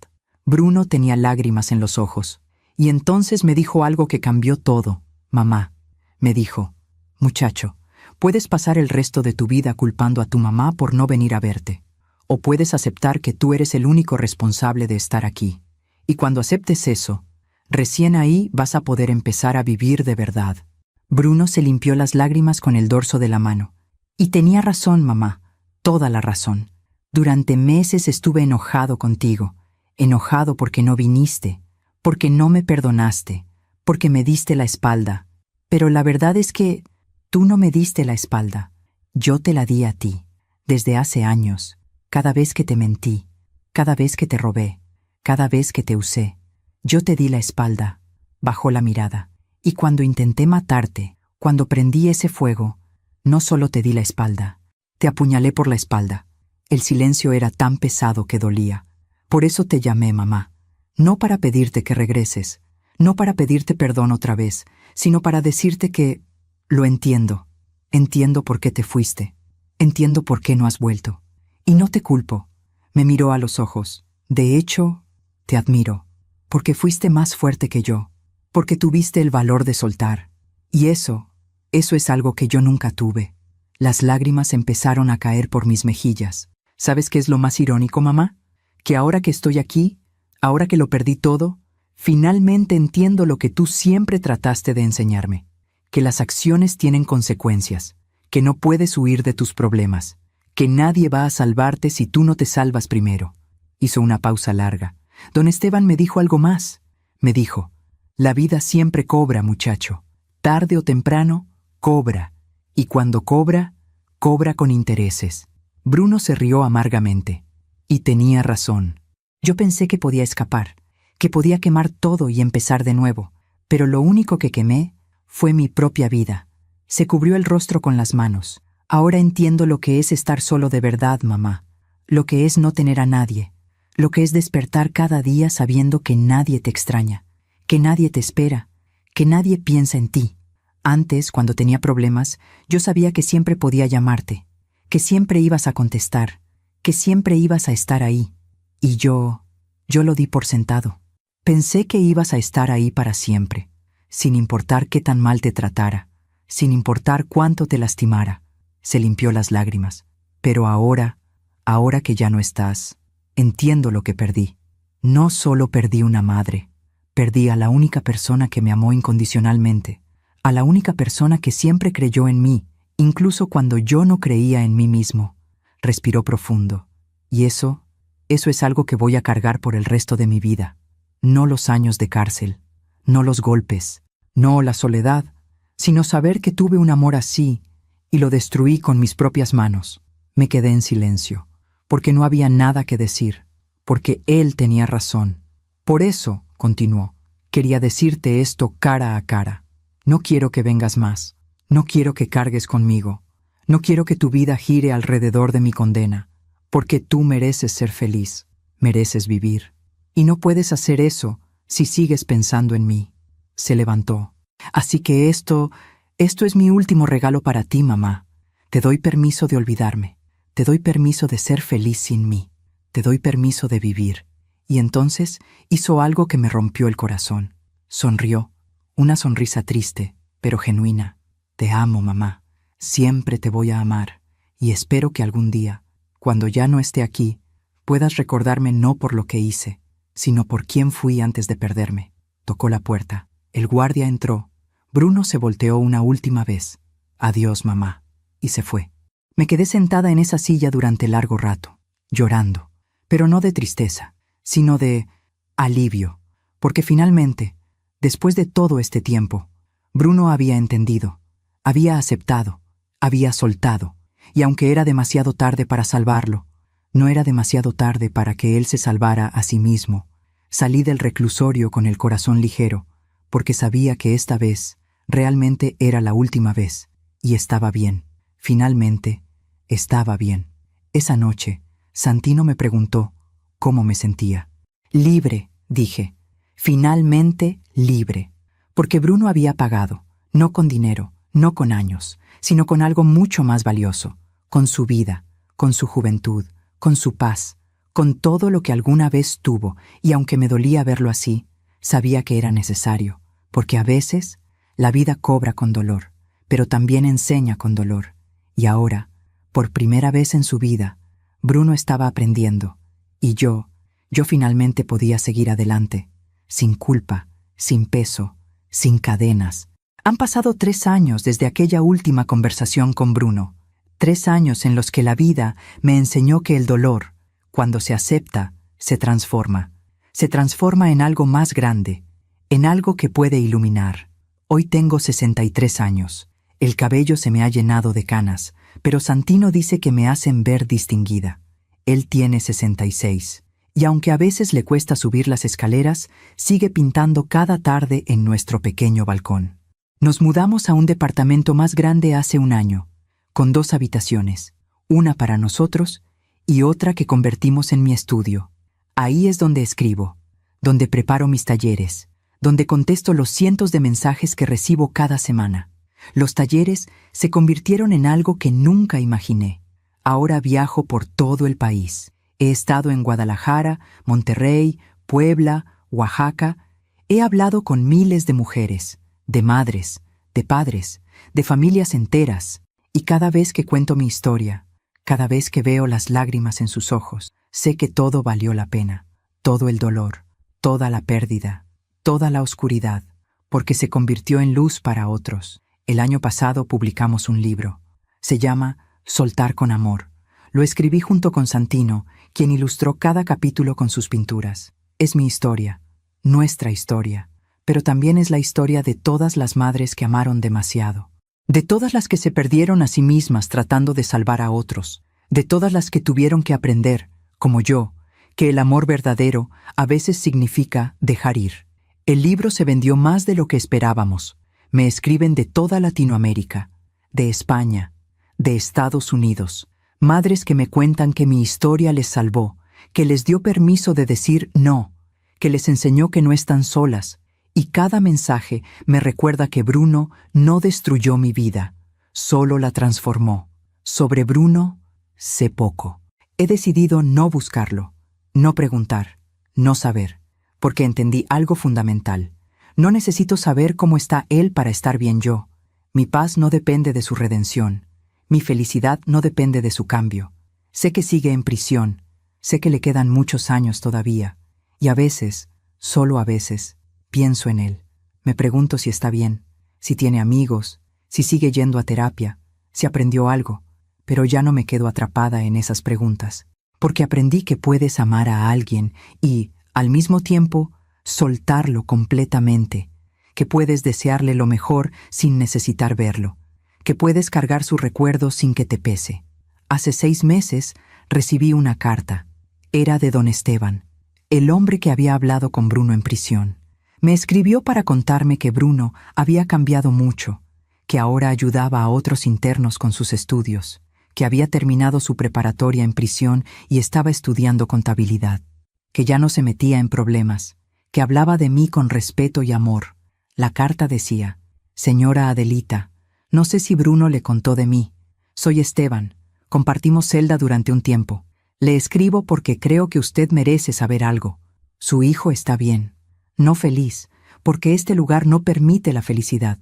Bruno tenía lágrimas en los ojos. Y entonces me dijo algo que cambió todo. «Mamá», me dijo, «muchacho, puedes pasar el resto de tu vida culpando a tu mamá por no venir a verte. O puedes aceptar que tú eres el único responsable de estar aquí. Y cuando aceptes eso, recién ahí vas a poder empezar a vivir de verdad». Bruno se limpió las lágrimas con el dorso de la mano. «Y tenía razón, mamá, toda la razón. Durante meses estuve enojado contigo, enojado porque no viniste, porque no me perdonaste, porque me diste la espalda. Pero la verdad es que tú no me diste la espalda. Yo te la di a ti, desde hace años, cada vez que te mentí, cada vez que te robé, cada vez que te usé. Yo te di la espalda». Bajó la mirada. «Y cuando intenté matarte, cuando prendí ese fuego, no solo te di la espalda, te apuñalé por la espalda. El silencio era tan pesado que dolía. Por eso te llamé, mamá. No para pedirte que regreses, no para pedirte perdón otra vez, sino para decirte que lo entiendo. Entiendo por qué te fuiste. Entiendo por qué no has vuelto. Y no te culpo». Me miró a los ojos. «De hecho, te admiro, porque fuiste más fuerte que yo, porque tuviste el valor de soltar. Y eso es algo que yo nunca tuve». Las lágrimas empezaron a caer por mis mejillas. ¿Sabes qué es lo más irónico, mamá? Que ahora que estoy aquí, ahora que lo perdí todo, finalmente entiendo lo que tú siempre trataste de enseñarme. Que las acciones tienen consecuencias, que no puedes huir de tus problemas, que nadie va a salvarte si tú no te salvas primero. Hizo una pausa larga. Don Esteban me dijo algo más. Me dijo: «La vida siempre cobra, muchacho. Tarde o temprano, cobra. Y cuando cobra, cobra con intereses». Bruno se rió amargamente. Y tenía razón. Yo pensé que podía escapar, que podía quemar todo y empezar de nuevo, pero lo único que quemé fue mi propia vida. Se cubrió el rostro con las manos. «Ahora entiendo lo que es estar solo de verdad, mamá. Lo que es no tener a nadie. Lo que es despertar cada día sabiendo que nadie te extraña, que nadie te espera, que nadie piensa en ti. Antes, cuando tenía problemas, yo sabía que siempre podía llamarte, que siempre ibas a contestar, que siempre ibas a estar ahí. Y yo lo di por sentado. Pensé que ibas a estar ahí para siempre, sin importar qué tan mal te tratara, sin importar cuánto te lastimara». Se limpió las lágrimas. «Pero ahora que ya no estás, entiendo lo que perdí. No solo perdí una madre, perdí a la única persona que me amó incondicionalmente, a la única persona que siempre creyó en mí, incluso cuando yo no creía en mí mismo». Respiró profundo. «Y eso es algo que voy a cargar por el resto de mi vida. No los años de cárcel, no los golpes, no la soledad, sino saber que tuve un amor así y lo destruí con mis propias manos». Me quedé en silencio, porque no había nada que decir, porque él tenía razón. «Por eso», continuó, «quería decirte esto cara a cara. No quiero que vengas más. No quiero que cargues conmigo. No quiero que tu vida gire alrededor de mi condena, porque tú mereces ser feliz, mereces vivir. Y no puedes hacer eso si sigues pensando en mí. Se levantó. Así que esto es mi último regalo para ti, mamá. Te doy permiso de olvidarme. Te doy permiso de ser feliz sin mí. Te doy permiso de vivir. Y entonces hizo algo que me rompió el corazón. Sonrió, una sonrisa triste, pero genuina. Te amo, mamá. Siempre te voy a amar. Y espero que algún día, cuando ya no esté aquí, puedas recordarme no por lo que hice, sino por quién fui antes de perderme. Tocó la puerta. El guardia entró. Bruno se volteó una última vez. Adiós, mamá. Y se fue. Me quedé sentada en esa silla durante largo rato, llorando, pero no de tristeza, sino de alivio, porque finalmente, después de todo este tiempo, Bruno había entendido, había aceptado, había soltado, y aunque era demasiado tarde para salvarlo, no era demasiado tarde para que él se salvara a sí mismo. Salí del reclusorio con el corazón ligero, porque sabía que esta vez realmente era la última vez, y estaba bien. Finalmente, estaba bien. Esa noche, Santino me preguntó cómo me sentía. Libre, dije. Finalmente libre. Porque Bruno había pagado, no con dinero, no con años, sino con algo mucho más valioso, con su vida, con su juventud, con su paz, con todo lo que alguna vez tuvo, y aunque me dolía verlo así, sabía que era necesario, porque a veces la vida cobra con dolor, pero también enseña con dolor. Y ahora, por primera vez en su vida, Bruno estaba aprendiendo, y yo finalmente podía seguir adelante, sin culpa, sin peso, sin cadenas. Han pasado 3 años desde aquella última conversación con Bruno, 3 años en los que la vida me enseñó que el dolor, cuando se acepta, se transforma en algo más grande, en algo que puede iluminar. Hoy tengo 63 años. El cabello se me ha llenado de canas, pero Santino dice que me hacen ver distinguida. Él tiene 66, y aunque a veces le cuesta subir las escaleras, sigue pintando cada tarde en nuestro pequeño balcón. Nos mudamos a un departamento más grande hace un año, con 2 habitaciones, una para nosotros y otra que convertimos en mi estudio. Ahí es donde escribo, donde preparo mis talleres, donde contesto los cientos de mensajes que recibo cada semana. Los talleres se convirtieron en algo que nunca imaginé. Ahora viajo por todo el país. He estado en Guadalajara, Monterrey, Puebla, Oaxaca. He hablado con miles de mujeres, de madres, de padres, de familias enteras. Y cada vez que cuento mi historia, cada vez que veo las lágrimas en sus ojos, sé que todo valió la pena. Todo el dolor, toda la pérdida, toda la oscuridad, porque se convirtió en luz para otros. El año pasado publicamos un libro. Se llama Soltar con amor. Lo escribí junto con Santino, quien ilustró cada capítulo con sus pinturas. Es mi historia, nuestra historia, pero también es la historia de todas las madres que amaron demasiado, de todas las que se perdieron a sí mismas tratando de salvar a otros, de todas las que tuvieron que aprender, como yo, que el amor verdadero a veces significa dejar ir. El libro se vendió más de lo que esperábamos. Me escriben de toda Latinoamérica, de España, de Estados Unidos, madres que me cuentan que mi historia les salvó, que les dio permiso de decir no, que les enseñó que no están solas, y cada mensaje me recuerda que Bruno no destruyó mi vida, solo la transformó. Sobre Bruno, sé poco. He decidido no buscarlo, no preguntar, no saber, porque entendí algo fundamental. No necesito saber cómo está él para estar bien yo. Mi paz no depende de su redención. Mi felicidad no depende de su cambio. Sé que sigue en prisión. Sé que le quedan muchos años todavía. Y a veces, solo a veces, pienso en él. Me pregunto si está bien, si tiene amigos, si sigue yendo a terapia, si aprendió algo. Pero ya no me quedo atrapada en esas preguntas. Porque aprendí que puedes amar a alguien y, al mismo tiempo, soltarlo completamente, que puedes desearle lo mejor sin necesitar verlo, que puedes cargar su recuerdo sin que te pese. Hace 6 meses recibí una carta. Era de don Esteban, el hombre que había hablado con Bruno en prisión. Me escribió para contarme que Bruno había cambiado mucho, que ahora ayudaba a otros internos con sus estudios, que había terminado su preparatoria en prisión y estaba estudiando contabilidad, que ya no se metía en problemas, que hablaba de mí con respeto y amor. La carta decía: «Señora Adelita, no sé si Bruno le contó de mí. Soy Esteban. Compartimos celda durante un tiempo. Le escribo porque creo que usted merece saber algo. Su hijo está bien. No feliz, porque este lugar no permite la felicidad,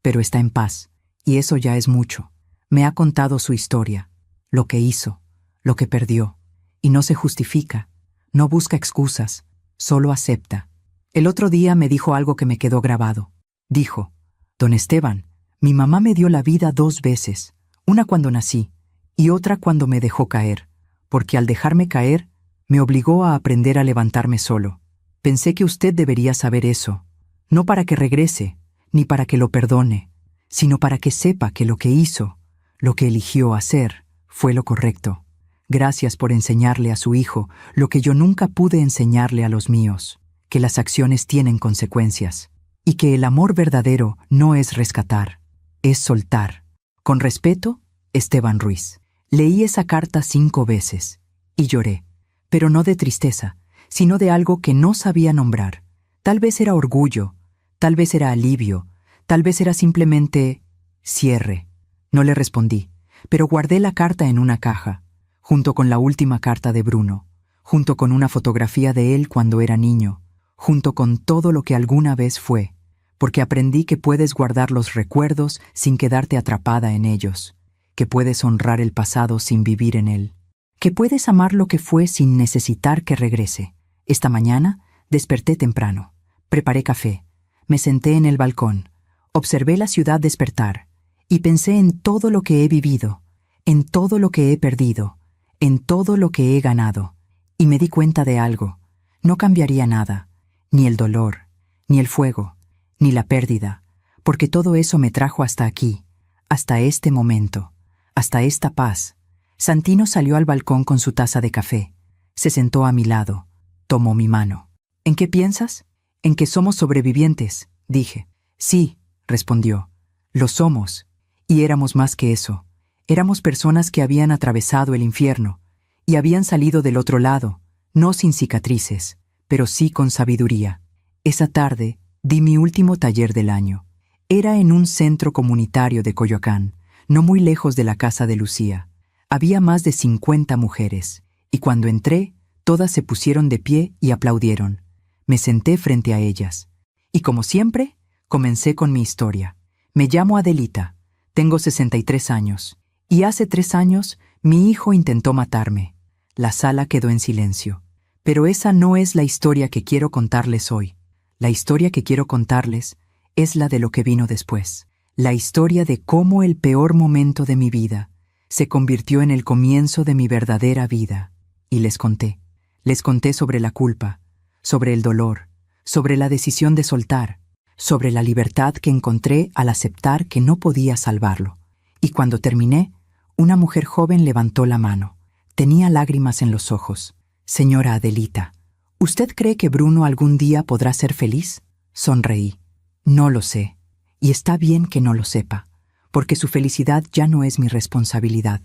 pero está en paz, y eso ya es mucho. Me ha contado su historia, lo que hizo, lo que perdió, y no se justifica, no busca excusas, solo acepta». El otro día me dijo algo que me quedó grabado. Dijo: «Don Esteban, mi mamá me dio la vida 2 veces, una cuando nací y otra cuando me dejó caer, porque al dejarme caer, me obligó a aprender a levantarme solo. Pensé que usted debería saber eso, no para que regrese, ni para que lo perdone, sino para que sepa que lo que hizo, lo que eligió hacer, fue lo correcto. Gracias por enseñarle a su hijo lo que yo nunca pude enseñarle a los míos, que las acciones tienen consecuencias, y que el amor verdadero no es rescatar, es soltar. Con respeto, Esteban Ruiz». Leí esa carta 5 veces, y lloré, pero no de tristeza, sino de algo que no sabía nombrar. Tal vez era orgullo, tal vez era alivio, tal vez era simplemente cierre. No le respondí, pero guardé la carta en una caja, junto con la última carta de Bruno, junto con una fotografía de él cuando era niño, junto con todo lo que alguna vez fue, porque aprendí que puedes guardar los recuerdos sin quedarte atrapada en ellos, que puedes honrar el pasado sin vivir en él, que puedes amar lo que fue sin necesitar que regrese. Esta mañana desperté temprano, preparé café, me senté en el balcón, observé la ciudad despertar y pensé en todo lo que he vivido, en todo lo que he perdido, en todo lo que he ganado, y me di cuenta de algo: no cambiaría nada, ni el dolor, ni el fuego, ni la pérdida, porque todo eso me trajo hasta aquí, hasta este momento, hasta esta paz. Santino salió al balcón con su taza de café, se sentó a mi lado, tomó mi mano. «¿En qué piensas?» «En que somos sobrevivientes», dije. «Sí», respondió, «lo somos, y éramos más que eso. Éramos personas que habían atravesado el infierno, y habían salido del otro lado, no sin cicatrices, pero sí con sabiduría». Esa tarde di mi último taller del año. Era en un centro comunitario de Coyoacán, no muy lejos de la casa de Lucía. Había más de 50 mujeres, y cuando entré, todas se pusieron de pie y aplaudieron. Me senté frente a ellas, y como siempre, comencé con mi historia. Me llamo Adelita, tengo 63 años, y hace 3 años mi hijo intentó matarme. La sala quedó en silencio. Pero esa no es la historia que quiero contarles hoy. La historia que quiero contarles es la de lo que vino después. La historia de cómo el peor momento de mi vida se convirtió en el comienzo de mi verdadera vida. Y les conté sobre la culpa, sobre el dolor, sobre la decisión de soltar, sobre la libertad que encontré al aceptar que no podía salvarlo. Y cuando terminé, una mujer joven levantó la mano. Tenía lágrimas en los ojos. «Señora Adelita, ¿usted cree que Bruno algún día podrá ser feliz?» Sonreí. «No lo sé, y está bien que no lo sepa, porque su felicidad ya no es mi responsabilidad.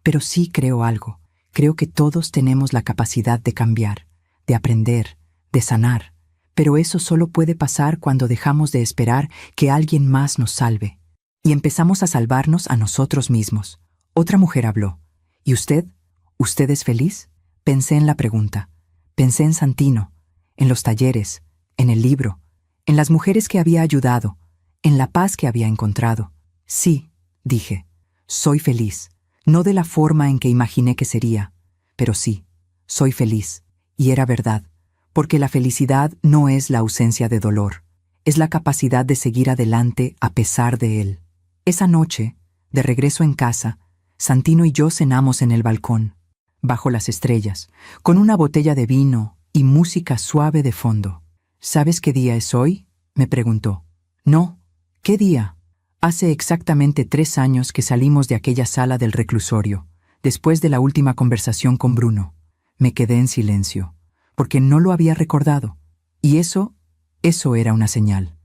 Pero sí creo algo. Creo que todos tenemos la capacidad de cambiar, de aprender, de sanar. Pero eso solo puede pasar cuando dejamos de esperar que alguien más nos salve y empezamos a salvarnos a nosotros mismos». Otra mujer habló. «¿Y usted? ¿Usted es feliz?» Pensé en la pregunta. Pensé en Santino, en los talleres, en el libro, en las mujeres que había ayudado, en la paz que había encontrado. «Sí», dije, «soy feliz. No de la forma en que imaginé que sería, pero sí, soy feliz». Y era verdad, porque la felicidad no es la ausencia de dolor, es la capacidad de seguir adelante a pesar de él. Esa noche, de regreso en casa, Santino y yo cenamos en el balcón, bajo las estrellas, con una botella de vino y música suave de fondo. «¿Sabes qué día es hoy?», me preguntó. «No, ¿qué día?» «Hace exactamente 3 años que salimos de aquella sala del reclusorio, después de la última conversación con Bruno». Me quedé en silencio, porque no lo había recordado, y eso era una señal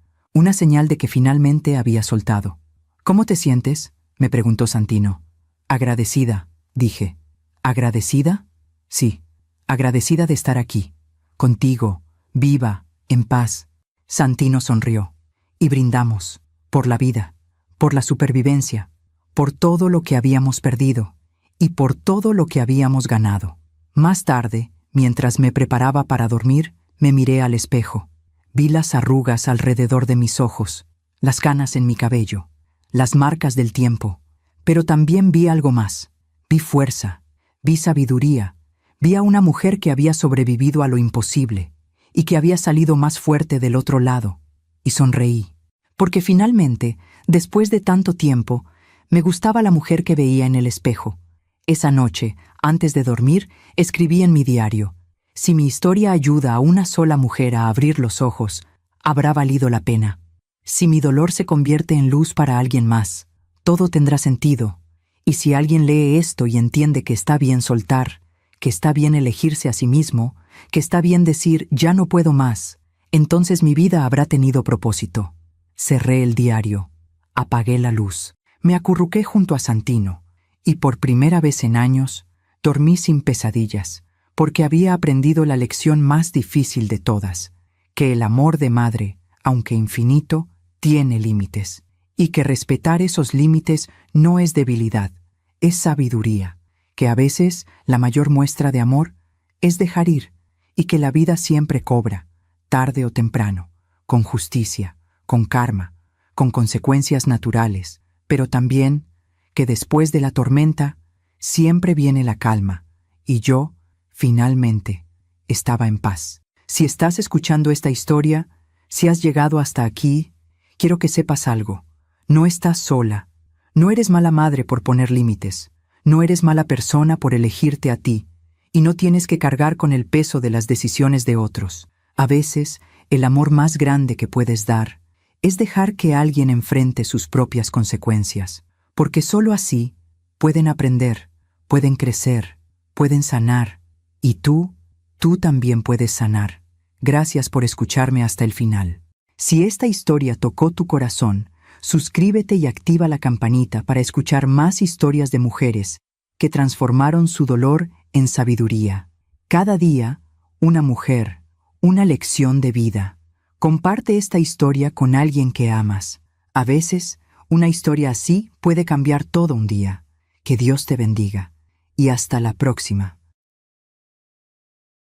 de que finalmente había soltado. «¿Cómo te sientes?», me preguntó Santino. Agradecida, dije. ¿Agradecida? Sí, agradecida de estar aquí, contigo, viva, en paz. Santino sonrió. Y brindamos, por la vida, por la supervivencia, por todo lo que habíamos perdido y por todo lo que habíamos ganado. Más tarde, mientras me preparaba para dormir, me miré al espejo. Vi las arrugas alrededor de mis ojos, las canas en mi cabello, las marcas del tiempo, pero también vi algo más. Vi fuerza, vi sabiduría, vi a una mujer que había sobrevivido a lo imposible y que había salido más fuerte del otro lado, y sonreí, porque finalmente, después de tanto tiempo, me gustaba la mujer que veía en el espejo. Esa noche, antes de dormir, escribí en mi diario: si mi historia ayuda a una sola mujer a abrir los ojos, habrá valido la pena. Si mi dolor se convierte en luz para alguien más, todo tendrá sentido. Y si alguien lee esto y entiende que está bien soltar, que está bien elegirse a sí mismo, que está bien decir ya no puedo más, entonces mi vida habrá tenido propósito. Cerré el diario, apagué la luz, me acurruqué junto a Santino, y por primera vez en años, dormí sin pesadillas, porque había aprendido la lección más difícil de todas, que el amor de madre, aunque infinito, tiene límites, y que respetar esos límites no es debilidad, es sabiduría, que a veces la mayor muestra de amor es dejar ir, y que la vida siempre cobra, tarde o temprano, con justicia, con karma, con consecuencias naturales, pero también que después de la tormenta siempre viene la calma, y yo, finalmente, estaba en paz. Si estás escuchando esta historia, si has llegado hasta aquí, quiero que sepas algo. No estás sola. No eres mala madre por poner límites. No eres mala persona por elegirte a ti. Y no tienes que cargar con el peso de las decisiones de otros. A veces, el amor más grande que puedes dar es dejar que alguien enfrente sus propias consecuencias, porque solo así pueden aprender, pueden crecer, pueden sanar, y tú también puedes sanar. Gracias por escucharme hasta el final. Si esta historia tocó tu corazón, suscríbete y activa la campanita para escuchar más historias de mujeres que transformaron su dolor en sabiduría. Cada día, una mujer, una lección de vida. Comparte esta historia con alguien que amas. A veces, una historia así puede cambiar todo un día. Que Dios te bendiga. Y hasta la próxima.